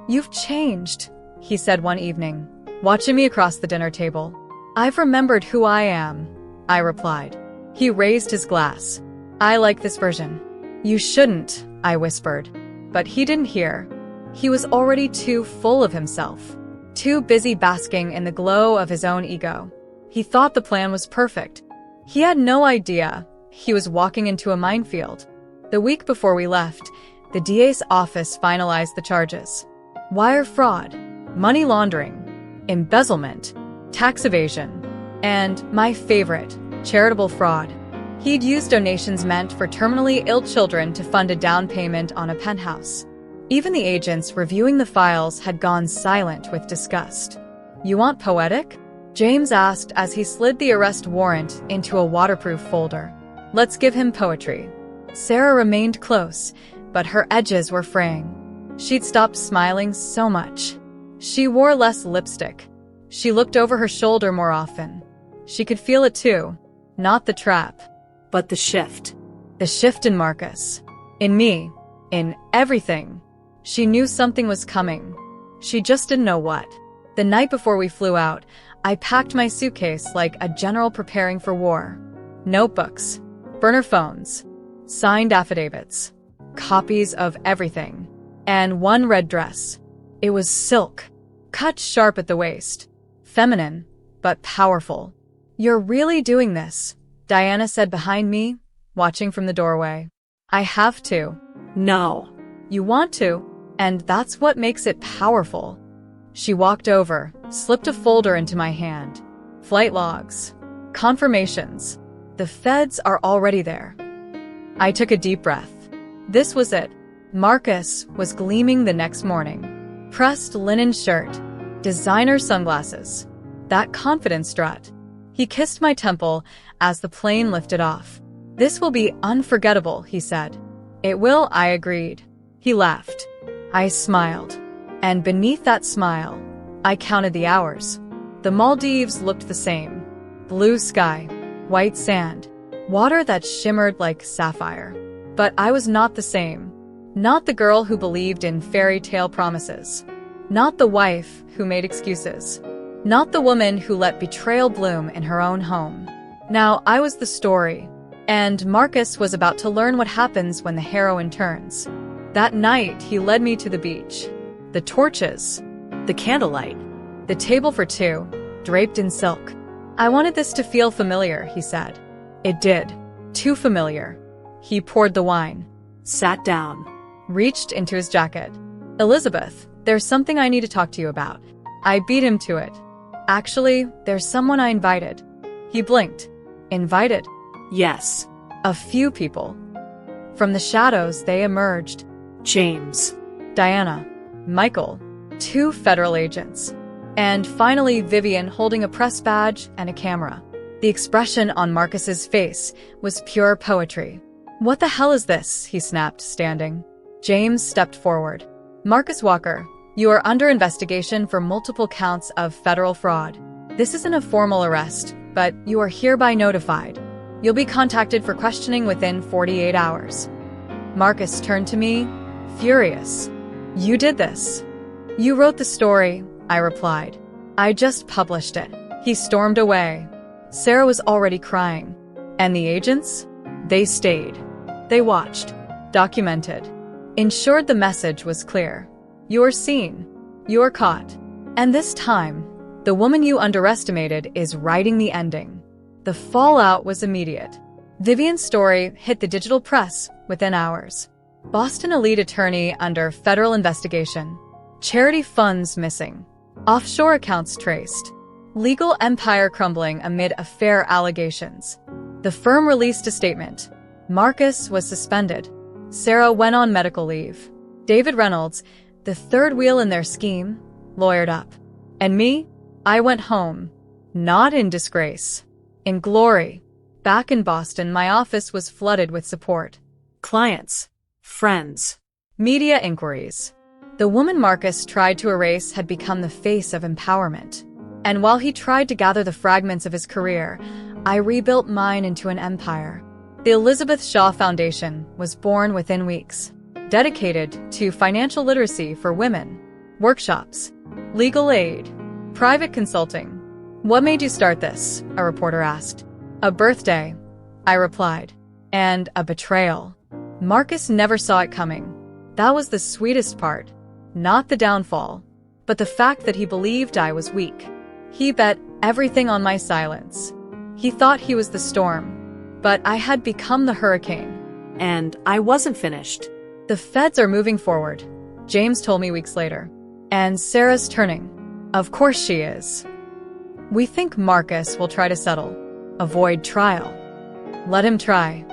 A: You've changed, he said one evening, watching me across the dinner table. I've remembered who I am, I replied. He raised his glass. I like this version. You shouldn't, I whispered. But he didn't hear. He was already too full of himself, too busy basking in the glow of his own ego. He thought the plan was perfect. He had no idea he was walking into a minefield. The week before we left, the DA's office finalized the charges. Wire fraud, money laundering, embezzlement, tax evasion, and, my favorite, charitable fraud. He'd used donations meant for terminally ill children to fund a down payment on a penthouse. Even the agents reviewing the files had gone silent with disgust. You want poetic? James asked as he slid the arrest warrant into a waterproof folder. Let's give him poetry. Sarah remained close, but her edges were fraying. She'd stopped smiling so much. She wore less lipstick. She looked over her shoulder more often. She could feel it too. Not the trap, but the shift. The shift in Marcus. In me. In everything. She knew something was coming. She just didn't know what. The night before we flew out, I packed my suitcase like a general preparing for war. Notebooks, burner phones, signed affidavits, copies of everything, and one red dress. It was silk, cut sharp at the waist, feminine, but powerful. You're really doing this, Diana said behind me, watching from the doorway. I have to.
B: No.
A: You want to, and that's what makes it powerful. She walked over, slipped a folder into my hand. Flight logs. Confirmations. The feds are already there. I took a deep breath. This was it. Marcus was gleaming the next morning. Pressed linen shirt. Designer sunglasses. That confident strut. He kissed my temple as the plane lifted off. This will be unforgettable, he said. It will, I agreed. He laughed. I smiled. And beneath that smile, I counted the hours. The Maldives looked the same. Blue sky, white sand, water that shimmered like sapphire. But I was not the same. Not the girl who believed in fairy tale promises. Not the wife who made excuses. Not the woman who let betrayal bloom in her own home. Now I was the story, and Marcus was about to learn what happens when the heroine turns. That night, he led me to the beach. The torches,
B: The candlelight.
A: the table for two, draped in silk. I wanted this to feel familiar, he said. It did. Too familiar. He poured the wine,
B: Sat down.
A: reached into his jacket. Elizabeth, there's something I need to talk to you about. I beat him to it. Actually, there's someone I invited. He blinked. Invited?
B: Yes.
A: A few people. From the shadows, they emerged.
B: James.
A: Diana. Michael. 2 federal agents. And finally, Vivian holding a press badge and a camera. The expression on Marcus's face was pure poetry. What the hell is this? He snapped, standing. James stepped forward. Marcus Walker, you are under investigation for multiple counts of federal fraud. This isn't a formal arrest, but you are hereby notified. You'll be contacted for questioning within 48 hours. Marcus turned to me, furious. You did this. You wrote the story, I replied. I just published it. He stormed away. Sarah was already crying. And the agents? They stayed. They watched. documented, ensured the message was clear. You're seen. You're caught. And this time, the woman you underestimated is writing the ending. The fallout was immediate. Vivian's story hit the digital press within hours. Boston elite attorney under federal investigation. Charity funds missing. Offshore accounts traced. Legal empire crumbling amid affair allegations. The firm released a statement. Marcus was suspended. Sarah went on medical leave. David Reynolds, the third wheel in their scheme, lawyered up. And me? I went home. Not in disgrace. In glory. Back in Boston, my office was flooded with support.
B: Clients. Friends.
A: Media inquiries. The woman Marcus tried to erase had become the face of empowerment. And while he tried to gather the fragments of his career, I rebuilt mine into an empire. The Elizabeth Shaw Foundation was born within weeks, dedicated to financial literacy for women, workshops, legal aid, private consulting. What made you start this? A reporter asked. A birthday, I replied, and a betrayal. Marcus never saw it coming. That was the sweetest part, not the downfall, but the fact that he believed I was weak. He bet everything on my silence. He thought he was the storm, but I had become the hurricane.
B: And I wasn't finished.
A: The feds are moving forward, James told me weeks later. And Sarah's turning. Of course she is. We think Marcus will try to settle, avoid trial. Let him try.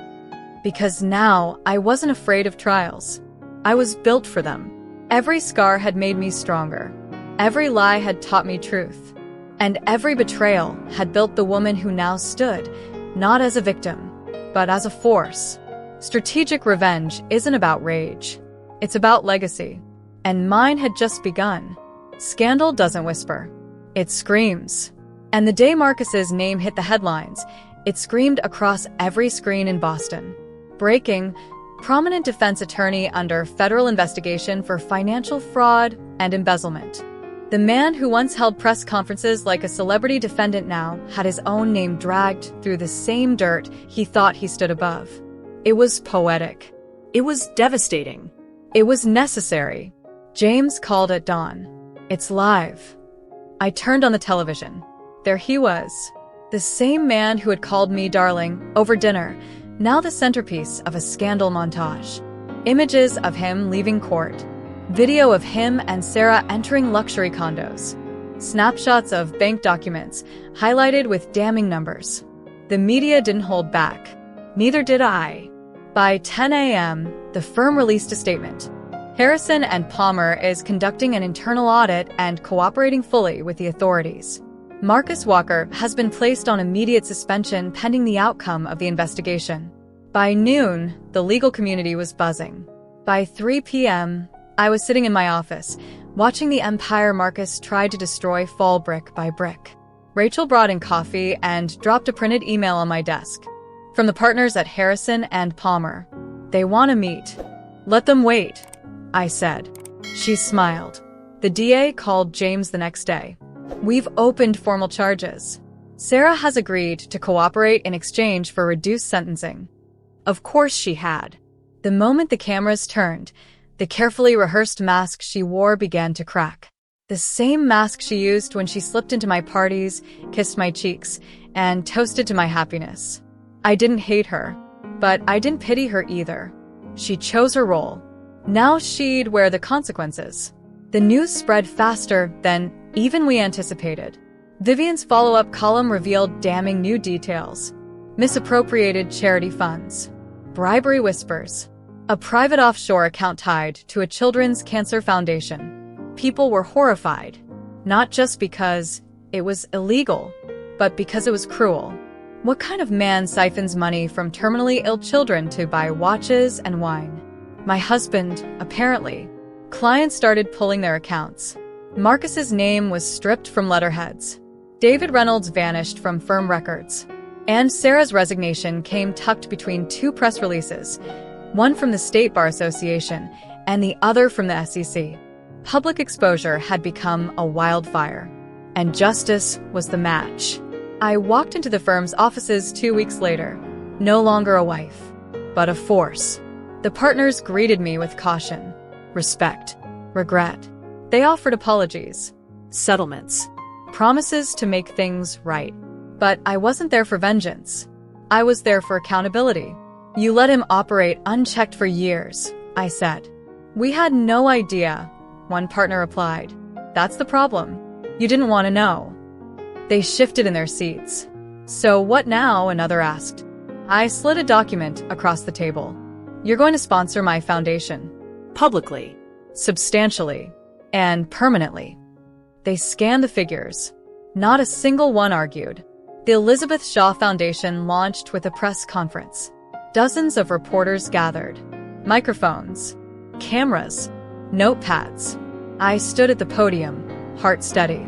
A: Because now I wasn't afraid of trials. I was built for them. Every scar had made me stronger. Every lie had taught me truth. And every betrayal had built the woman who now stood, not as a victim, but as a force. Strategic revenge isn't about rage. It's about legacy. And mine had just begun. Scandal doesn't whisper. It screams. And the day Marcus's name hit the headlines, it screamed across every screen in Boston. Breaking, prominent defense attorney under federal investigation for financial fraud and embezzlement. The man who once held press conferences like a celebrity defendant now had his own name dragged through the same dirt he thought he stood above. It was poetic.
B: It was devastating.
A: It was necessary. James called at dawn. It's live. I turned on the television. There he was. The same man who had called me darling over dinner, now the centerpiece of a scandal montage. Images of him leaving court. Video of him and Sarah entering luxury condos. Snapshots of bank documents, highlighted with damning numbers. The media didn't hold back. Neither did I. By 10 a.m., the firm released a statement. Harrison and Palmer is conducting an internal audit and cooperating fully with the authorities. Marcus Walker has been placed on immediate suspension pending the outcome of the investigation. By noon, the legal community was buzzing. By 3 p.m., I was sitting in my office, watching the empire Marcus tried to destroy fall brick by brick. Rachel brought in coffee and dropped a printed email on my desk. From the partners at Harrison and Palmer. They want to meet. Let them wait, I said. She smiled. The DA called James the next day. We've opened formal charges. Sarah has agreed to cooperate in exchange for reduced sentencing. Of course she had. The moment the cameras turned, the carefully rehearsed mask she wore began to crack. The same mask she used when she slipped into my parties, kissed my cheeks, and toasted to my happiness. I didn't hate her, but I didn't pity her either. She chose her role. Now she'd wear the consequences. The news spread faster than even we anticipated. Vivian's follow-up column revealed damning new details. Misappropriated charity funds. Bribery whispers. A private offshore account tied to a children's cancer foundation. People were horrified, not just because it was illegal, but because it was cruel. What kind of man siphons money from terminally ill children to buy watches and wine? My husband, apparently. Clients started pulling their accounts. Marcus's name was stripped from letterheads. David Reynolds vanished from firm records. And Sarah's resignation came tucked between two press releases, one from the State Bar Association and the other from the SEC. Public exposure had become a wildfire, and justice was the match. I walked into the firm's offices 2 weeks later, no longer a wife, but a force. The partners greeted me with caution, respect, regret. They offered apologies,
B: Settlements.
A: promises to make things right. But I wasn't there for vengeance. I was there for accountability. You let him operate unchecked for years, I said. We had no idea, one partner replied. That's the problem. You didn't want to know. They shifted in their seats. So what now? Another asked. I slid a document across the table. You're going to sponsor my foundation.
B: Publicly.
A: Substantially. And permanently. They scanned the figures. Not a single one argued. The Elizabeth Shaw Foundation launched with a press conference. Dozens of reporters gathered. Microphones. Cameras. Notepads. I stood at the podium, heart steady.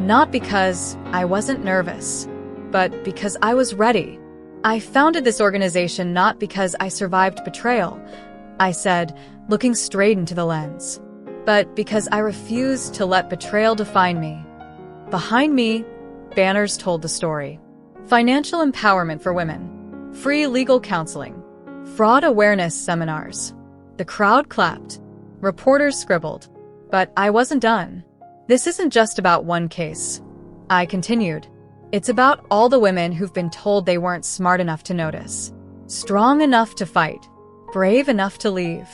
A: Not because I wasn't nervous, but because I was ready. I founded this organization not because I survived betrayal, I said, looking straight into the lens, but because I refused to let betrayal define me. Behind me, banners told the story. Financial empowerment for women, free legal counseling, fraud awareness seminars. The crowd clapped. Reporters scribbled. But I wasn't done. This isn't just about one case. I continued. It's about all the women who've been told they weren't smart enough to notice, strong enough to fight, brave enough to leave.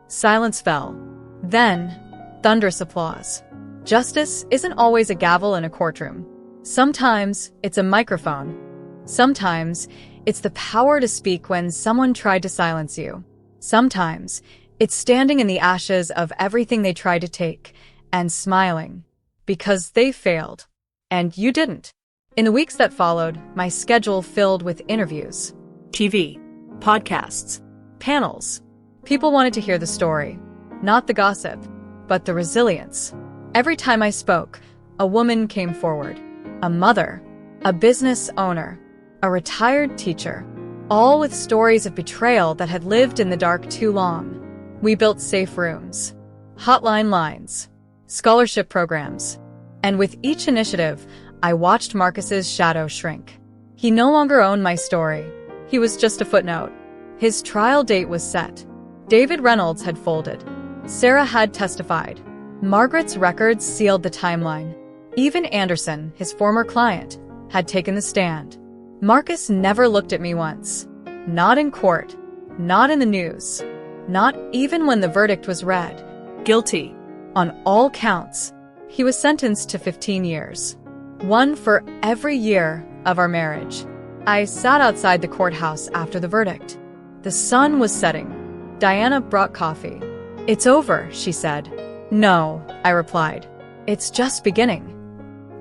A: Silence fell. Then, thunderous applause. Justice isn't always a gavel in a courtroom. Sometimes it's a microphone. Sometimes it's the power to speak when someone tried to silence you. Sometimes it's standing in the ashes of everything they tried to take and smiling because they failed and you didn't. In the weeks that followed, my schedule filled with interviews,
B: TV. Podcasts.
A: panels. People wanted to hear the story, not the gossip, but the resilience. Every time I spoke, a woman came forward. A mother, a business owner, a retired teacher, all with stories of betrayal that had lived in the dark too long. We built safe rooms, hotline lines, scholarship programs, and with each initiative, I watched Marcus's shadow shrink. He no longer owned my story. He was just a footnote. His trial date was set. David Reynolds had folded. Sarah had testified. Margaret's records sealed the timeline. Even Anderson, his former client, had taken the stand. Marcus never looked at me once. Not in court. Not in the news. Not even when the verdict was read.
B: Guilty.
A: On all counts, he was sentenced to 15 years. One for every year of our marriage. I sat outside the courthouse after the verdict. The sun was setting. Diana brought coffee. It's over, she said. No, I replied. It's just beginning.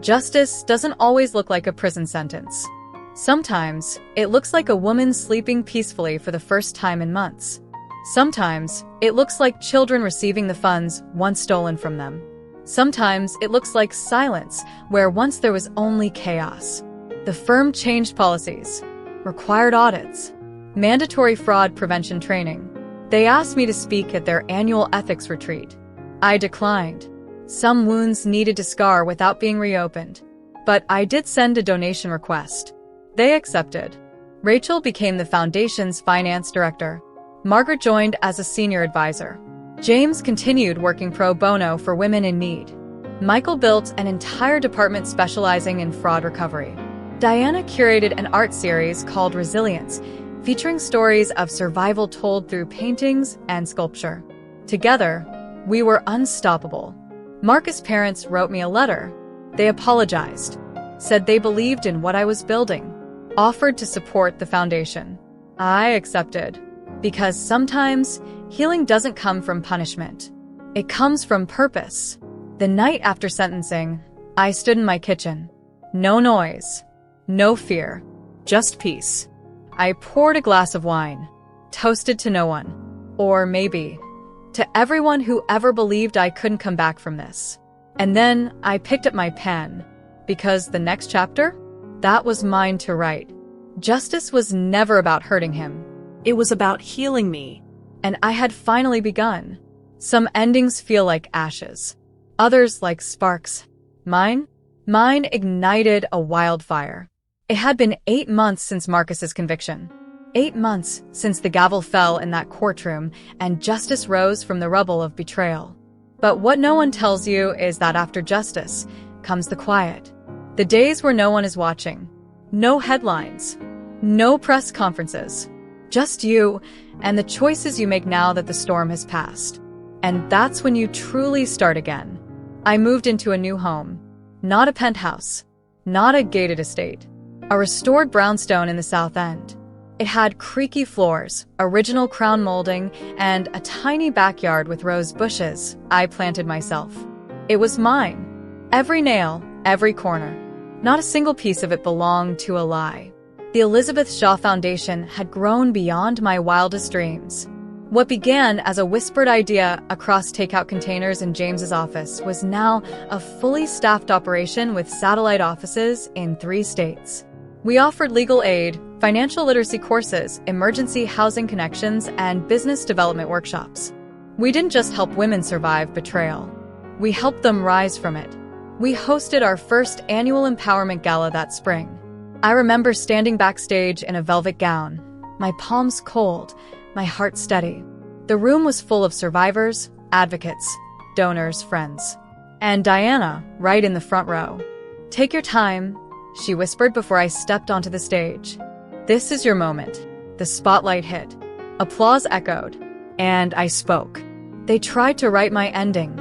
A: Justice doesn't always look like a prison sentence. Sometimes, it looks like a woman sleeping peacefully for the first time in months. Sometimes, it looks like children receiving the funds once stolen from them. Sometimes, it looks like silence, where once there was only chaos. The firm changed policies, required audits, mandatory fraud prevention training. They asked me to speak at their annual ethics retreat. I declined. Some wounds needed to scar without being reopened. But I did send a donation request. They accepted. Rachel became the foundation's finance director. Margaret joined as a senior advisor. James continued working pro bono for women in need. Michael built an entire department specializing in fraud recovery. Diana curated an art series called Resilience, featuring stories of survival told through paintings and sculpture. Together, we were unstoppable. Marcus' parents wrote me a letter. They apologized, said they believed in what I was building, offered to support the foundation. I accepted, because sometimes healing doesn't come from punishment. It comes from purpose. The night after sentencing, I stood in my kitchen. No noise, no fear, just peace. I poured a glass of wine, toasted to no one, or maybe to everyone who ever believed I couldn't come back from this. And then I picked up my pen, because the next chapter, that was mine to write. Justice was never about hurting him.
B: It was about healing me.
A: And I had finally begun. Some endings feel like ashes, others like sparks. Mine ignited a wildfire. It had been 8 months since Marcus's conviction. 8 months since the gavel fell in that courtroom and justice rose from the rubble of betrayal. But what no one tells you is that after justice comes the quiet. The days where no one is watching. No headlines. No press conferences. Just you and the choices you make now that the storm has passed. And that's when you truly start again. I moved into a new home. Not a penthouse. Not a gated estate. A restored brownstone in the South End. It had creaky floors, original crown molding, and a tiny backyard with rose bushes I planted myself. It was mine. Every nail, every corner. Not a single piece of it belonged to a lie. The Elizabeth Shaw Foundation had grown beyond my wildest dreams. What began as a whispered idea across takeout containers in James's office was now a fully staffed operation with satellite offices in 3 states. We offered legal aid, financial literacy courses, emergency housing connections, and business development workshops. We didn't just help women survive betrayal. We helped them rise from it. We hosted our first annual empowerment gala that spring. I remember standing backstage in a velvet gown, my palms cold, my heart steady. The room was full of survivors, advocates, donors, friends. And Diana, right in the front row. "Take your time," she whispered before I stepped onto the stage. "This is your moment." The spotlight hit. Applause echoed. And I spoke. "They tried to write my ending,"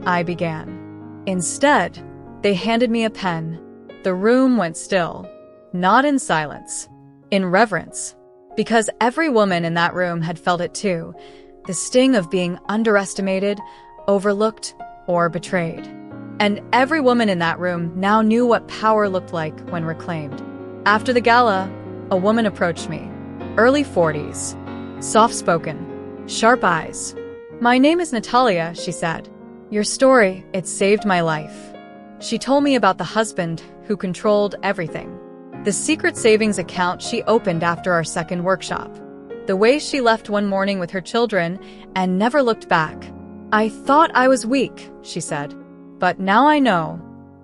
A: I began. Instead, they handed me a pen. The room went still. Not in silence. In reverence. Because every woman in that room had felt it too. The sting of being underestimated, overlooked, or betrayed. And every woman in that room now knew what power looked like when reclaimed. After the gala, a woman approached me. Early 40s. Soft-spoken. Sharp eyes. "My name is Natalia," she said. "Your story, it saved my life." She told me about the husband who controlled everything. The secret savings account she opened after our second workshop. The way she left one morning with her children and never looked back. "I thought I was weak," she said. "But now I know.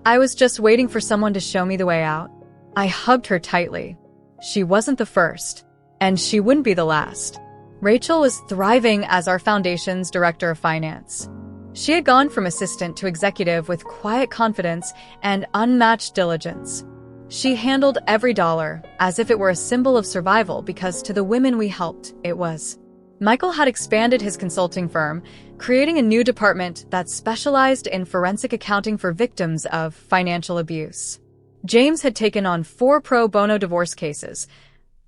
A: I was just waiting for someone to show me the way out." I hugged her tightly. She wasn't the first, and she wouldn't be the last. Rachel was thriving as our foundation's director of finance. She had gone from assistant to executive with quiet confidence and unmatched diligence. She handled every dollar as if it were a symbol of survival because to the women we helped, it was. Michael had expanded his consulting firm, creating a new department that specialized in forensic accounting for victims of financial abuse. James had taken on 4 pro bono divorce cases,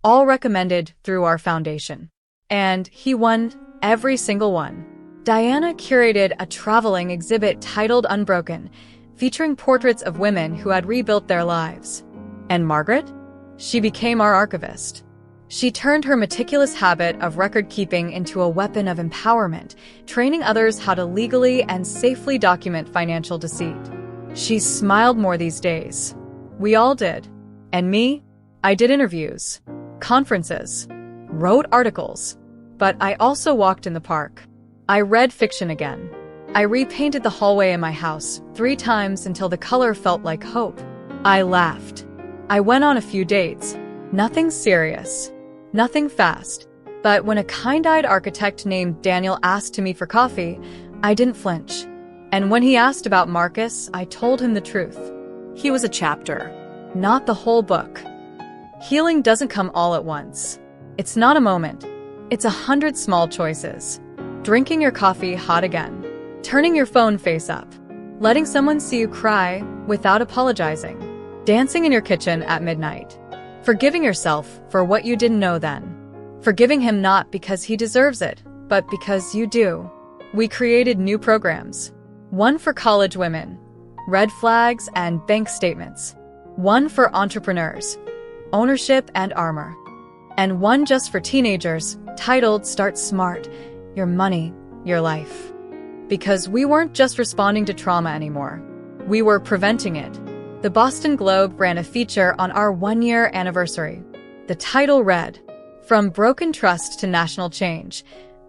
A: all recommended through our foundation. And he won every single one. Diana curated a traveling exhibit titled Unbroken, featuring portraits of women who had rebuilt their lives. And Margaret? She became our archivist. She turned her meticulous habit of record-keeping into a weapon of empowerment, training others how to legally and safely document financial deceit. She smiled more these days. We all did. And me? I did interviews, conferences, wrote articles. But I also walked in the park. I read fiction again. I repainted the hallway in my house 3 times until the color felt like hope. I laughed. I went on a few dates. Nothing serious. Nothing fast. But when a kind-eyed architect named Daniel asked to meet for coffee, I didn't flinch. And when he asked about Marcus, I told him the truth.
B: He was a chapter.
A: Not the whole book. Healing doesn't come all at once. It's not a moment. It's 100 small choices. Drinking your coffee hot again. Turning your phone face up. Letting someone see you cry without apologizing. Dancing in your kitchen at midnight. Forgiving yourself for what you didn't know then. Forgiving him not because he deserves it, but because you do. We created new programs. One for college women, red flags and bank statements. One for entrepreneurs, ownership and armor. And one just for teenagers, titled Start Smart, Your Money, Your Life. Because we weren't just responding to trauma anymore. We were preventing it. The Boston Globe ran a feature on our 1-year anniversary. The title read, From Broken Trust to National Change,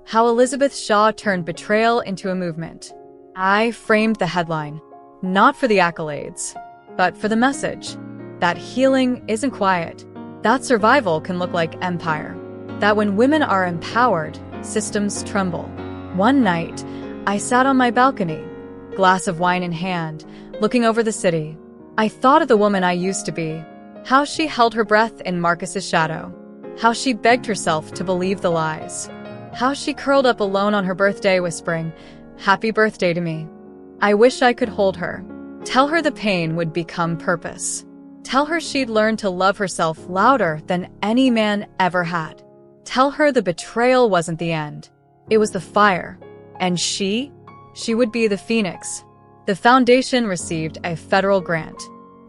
A: How Elizabeth Shaw Turned Betrayal into a Movement. I framed the headline, not for the accolades, but for the message that healing isn't quiet. that survival can look like empire. That when women are empowered, systems tremble. One night, I sat on my balcony, glass of wine in hand, looking over the city. I thought of the woman I used to be, how she held her breath in Marcus's shadow, how she begged herself to believe the lies, how she curled up alone on her birthday whispering, "Happy birthday" to me. I wish I could hold her, tell her the pain would become purpose, tell her she'd learn to love herself louder than any man ever had, tell her the betrayal wasn't the end, it was the fire, and she would be the phoenix. The foundation received a federal grant.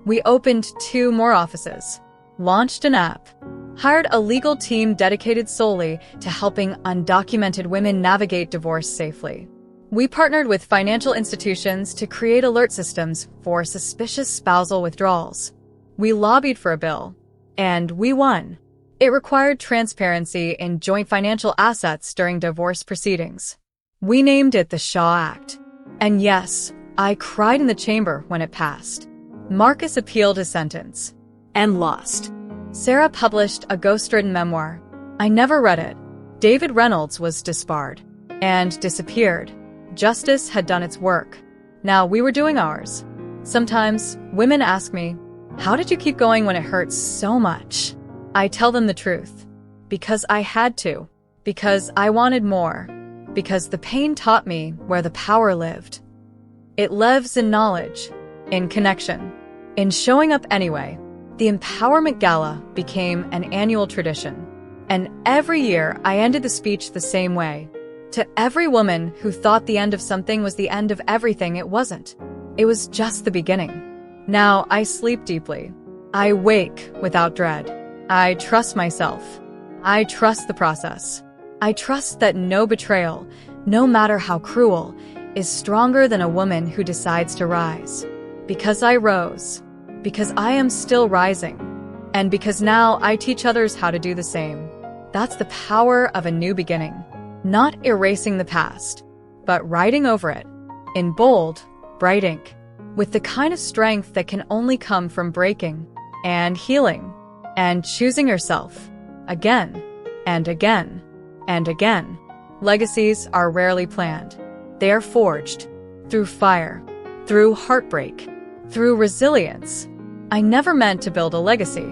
A: We opened 2 more offices, launched an app, hired a legal team dedicated solely to helping undocumented women navigate divorce safely. We partnered with financial institutions to create alert systems for suspicious spousal withdrawals. We lobbied for a bill, and we won. It required transparency in joint financial assets during divorce proceedings. We named it the Shaw Act. And yes, I cried in the chamber when it passed. Marcus appealed his sentence.
B: And lost.
A: Sarah published a ghost-written memoir. I never read it. David Reynolds was disbarred and disappeared. Justice had done its work. Now we were doing ours. Sometimes women ask me, "How did you keep going when it hurts so much?" I tell them the truth. Because I had to. Because I wanted more. Because the pain taught me where the power lived. It lives in knowledge, in connection, in showing up anyway. The Empowerment Gala became an annual tradition. And every year I ended the speech the same way. To every woman who thought the end of something was the end of everything, it wasn't. It was just the beginning. Now I sleep deeply. I wake without dread. I trust myself. I trust the process. I trust that no betrayal, no matter how cruel, is stronger than a woman who decides to rise. Because I rose. Because I am still rising. And because now I teach others how to do the same. That's the power of a new beginning. Not erasing the past, but writing over it, in bold, bright ink, with the kind of strength that can only come from breaking, and healing, and choosing yourself, again, and again, and again. Legacies are rarely planned. They are forged, through fire, through heartbreak, through resilience. I never meant to build a legacy.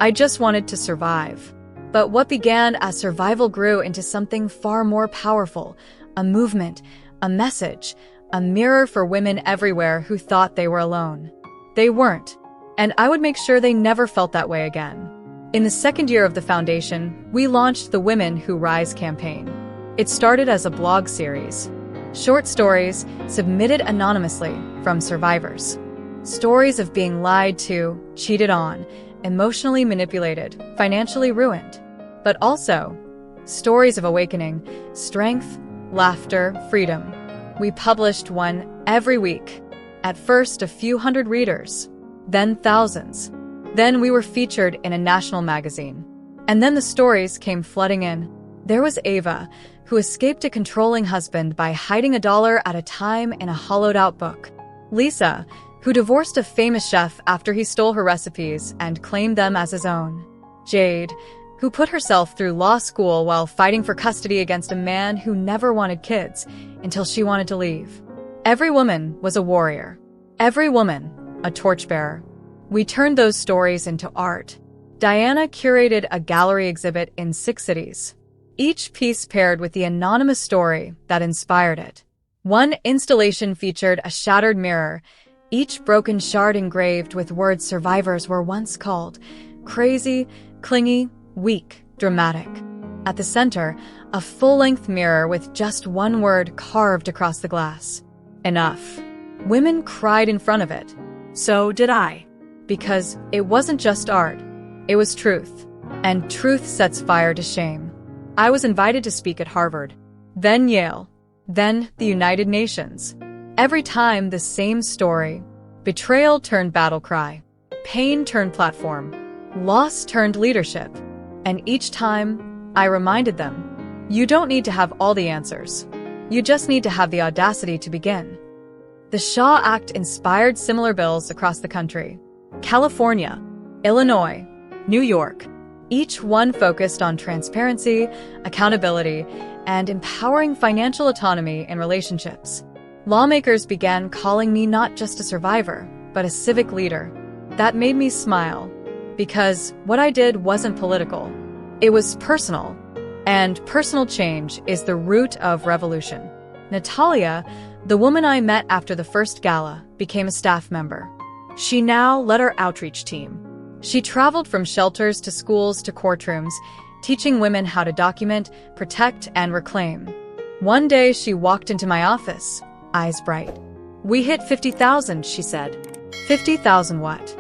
A: I just wanted to survive. But what began as survival grew into something far more powerful, a movement, a message, a mirror for women everywhere who thought they were alone. They weren't, and I would make sure they never felt that way again. In the second year of the foundation, we launched the Women Who Rise campaign. It started as a blog series. Short stories submitted anonymously from survivors. Stories of being lied to, cheated on, emotionally manipulated, financially ruined. But also, stories of awakening, strength, laughter, freedom. We published one every week. At first, a few hundred readers, then thousands. Then we were featured in a national magazine. And then the stories came flooding in. There was Ava, who escaped a controlling husband by hiding $1 at a time in a hollowed-out book. Lisa, who divorced a famous chef after he stole her recipes and claimed them as his own. Jade, who put herself through law school while fighting for custody against a man who never wanted kids until she wanted to leave. Every woman was a warrior. Every woman, a torchbearer. We turned those stories into art. Diana curated a gallery exhibit in 6 cities. Each piece paired with the anonymous story that inspired it. One installation featured a shattered mirror, each broken shard engraved with words survivors were once called: crazy, clingy, weak, dramatic. At the center, a full-length mirror with just one word carved across the glass: enough. Women cried in front of it.
B: So did I.
A: Because it wasn't just art, it was truth. And truth sets fire to shame. I was invited to speak at Harvard, then Yale, then the United Nations. Every time the same story. Betrayal turned battle cry. Pain turned platform. Loss turned leadership. And each time, I reminded them, you don't need to have all the answers. You just need to have the audacity to begin. The Shaw Act inspired similar bills across the country. California, Illinois, New York, each one focused on transparency, accountability, and empowering financial autonomy in relationships. Lawmakers began calling me not just a survivor, but a civic leader. That made me smile, because what I did wasn't political. It was personal, and personal change is the root of revolution. Natalia, the woman I met after the first gala, became a staff member. She now led our outreach team. She traveled from shelters to schools to courtrooms, teaching women how to document, protect, and reclaim. One day she walked into my office, eyes bright. "We hit 50,000, she said. 50,000 what?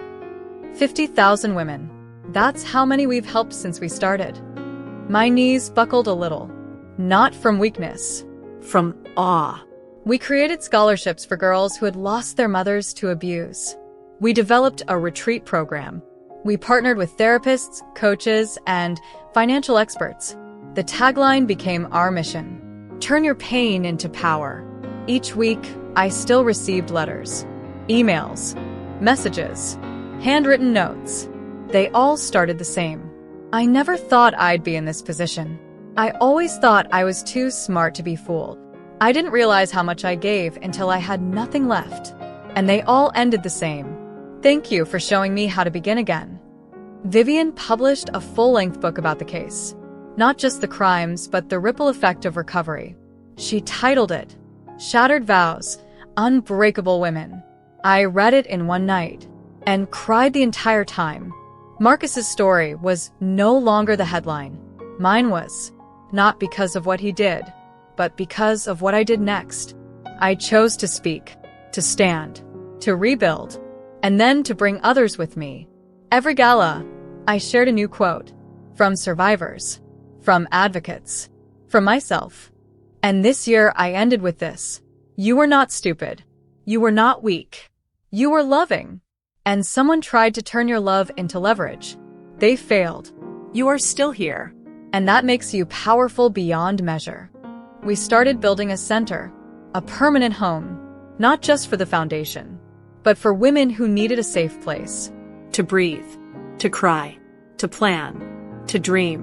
A: 50,000 women. That's how many we've helped since we started." My knees buckled a little. Not from weakness.
B: From awe.
A: We created scholarships for girls who had lost their mothers to abuse. We developed a retreat program. We partnered with therapists, coaches, and financial experts. The tagline became our mission: turn your pain into power. Each week, I still received letters, emails, messages, handwritten notes. They all started the same. I never thought I'd be in this position. I always thought I was too smart to be fooled. I didn't realize how much I gave until I had nothing left. And they all ended the same: "Thank you for showing me how to begin again." Vivian published a full-length book about the case. Not just the crimes, but the ripple effect of recovery. She titled it, "Shattered Vows, Unbreakable Women." I read it in one night and cried the entire time. Marcus's story was no longer the headline. Mine was, not because of what he did, but because of what I did next. I chose to speak, to stand, to rebuild, and then to bring others with me. Every gala, I shared a new quote, from survivors, from advocates, from myself. And this year I ended with this: you were not stupid. You were not weak. You were loving. And someone tried to turn your love into leverage. They failed.
B: You are still here.
A: And that makes you powerful beyond measure. We started building a center, a permanent home, not just for the foundation, but for women who needed a safe place.
B: To breathe, to cry, to plan, to dream.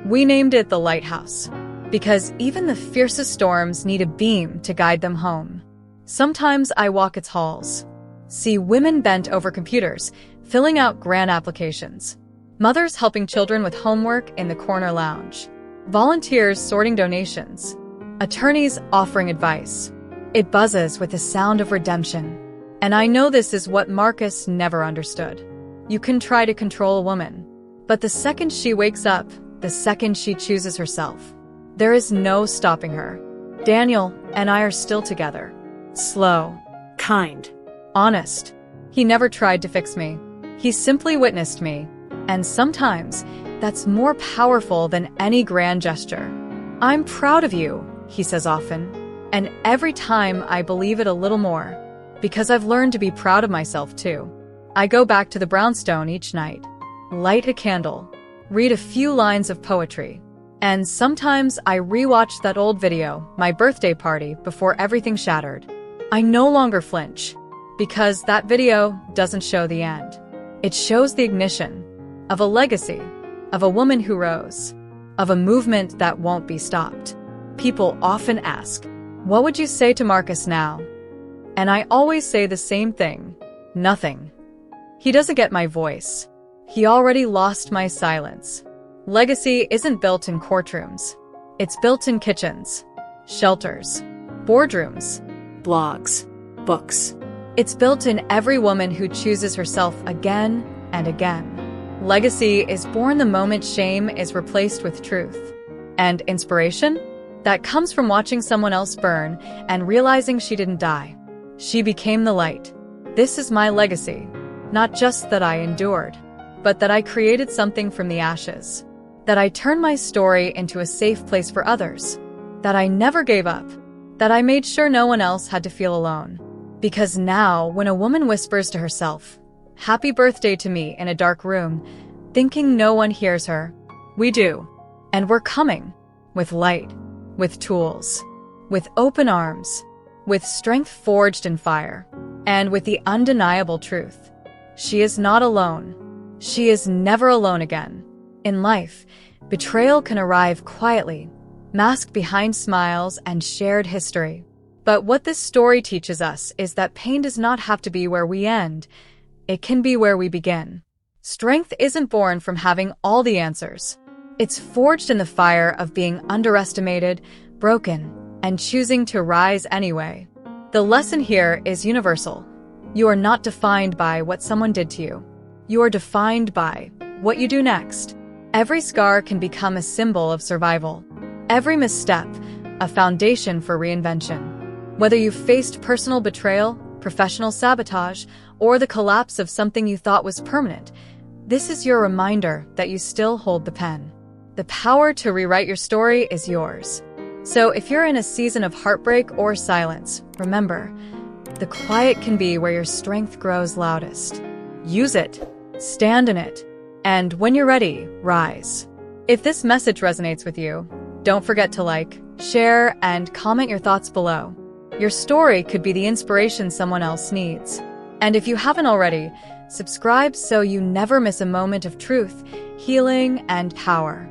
A: We named it the Lighthouse, because even the fiercest storms need a beam to guide them home. Sometimes I walk its halls, see women bent over computers, filling out grant applications, mothers helping children with homework in the corner lounge, volunteers sorting donations, attorneys offering advice. It buzzes with the sound of redemption. And I know this is what Marcus never understood. You can try to control a woman, but the second she wakes up, the second she chooses herself, there is no stopping her. Daniel and I are still together. Slow,
B: Kind.
A: honest. He never tried to fix me. He simply witnessed me. And sometimes, that's more powerful than any grand gesture. "I'm proud of you," he says often. And every time I believe it a little more, because I've learned to be proud of myself too. I go back to the brownstone each night, light a candle, read a few lines of poetry. And sometimes I rewatch that old video, my birthday party, before everything shattered. I no longer flinch, because that video doesn't show the end. It shows the ignition of a legacy, of a woman who rose, of a movement that won't be stopped. People often ask, "What would you say to Marcus now?" And I always say the same thing: nothing. He doesn't get my voice. He already lost my silence. Legacy isn't built in courtrooms. It's built in kitchens, shelters, boardrooms,
B: Blogs. Books.
A: It's built in every woman who chooses herself again and again. Legacy is born the moment shame is replaced with truth. And inspiration? That comes from watching someone else burn and realizing she didn't die. She became the light. This is my legacy. Not just that I endured, but that I created something from the ashes. That I turned my story into a safe place for others. That I never gave up. That I made sure no one else had to feel alone. Because now, when a woman whispers to herself, "Happy birthday" to me in a dark room, thinking no one hears her, we do. And we're coming. With light. With tools. With open arms. With strength forged in fire. And with the undeniable truth. She is not alone. She is never alone again. In life, betrayal can arrive quietly, masked behind smiles and shared history. But what this story teaches us is that pain does not have to be where we end. It can be where we begin. Strength isn't born from having all the answers. It's forged in the fire of being underestimated, broken, and choosing to rise anyway. The lesson here is universal. You are not defined by what someone did to you. You are defined by what you do next. Every scar can become a symbol of survival. Every misstep, a foundation for reinvention. Whether you've faced personal betrayal, professional sabotage, or the collapse of something you thought was permanent, this is your reminder that you still hold the pen. The power to rewrite your story is yours. So if you're in a season of heartbreak or silence, remember, the quiet can be where your strength grows loudest. Use it, stand in it, and when you're ready, rise. If this message resonates with you, don't forget to like, share, and comment your thoughts below. Your story could be the inspiration someone else needs. And if you haven't already, subscribe so you never miss a moment of truth, healing, and power.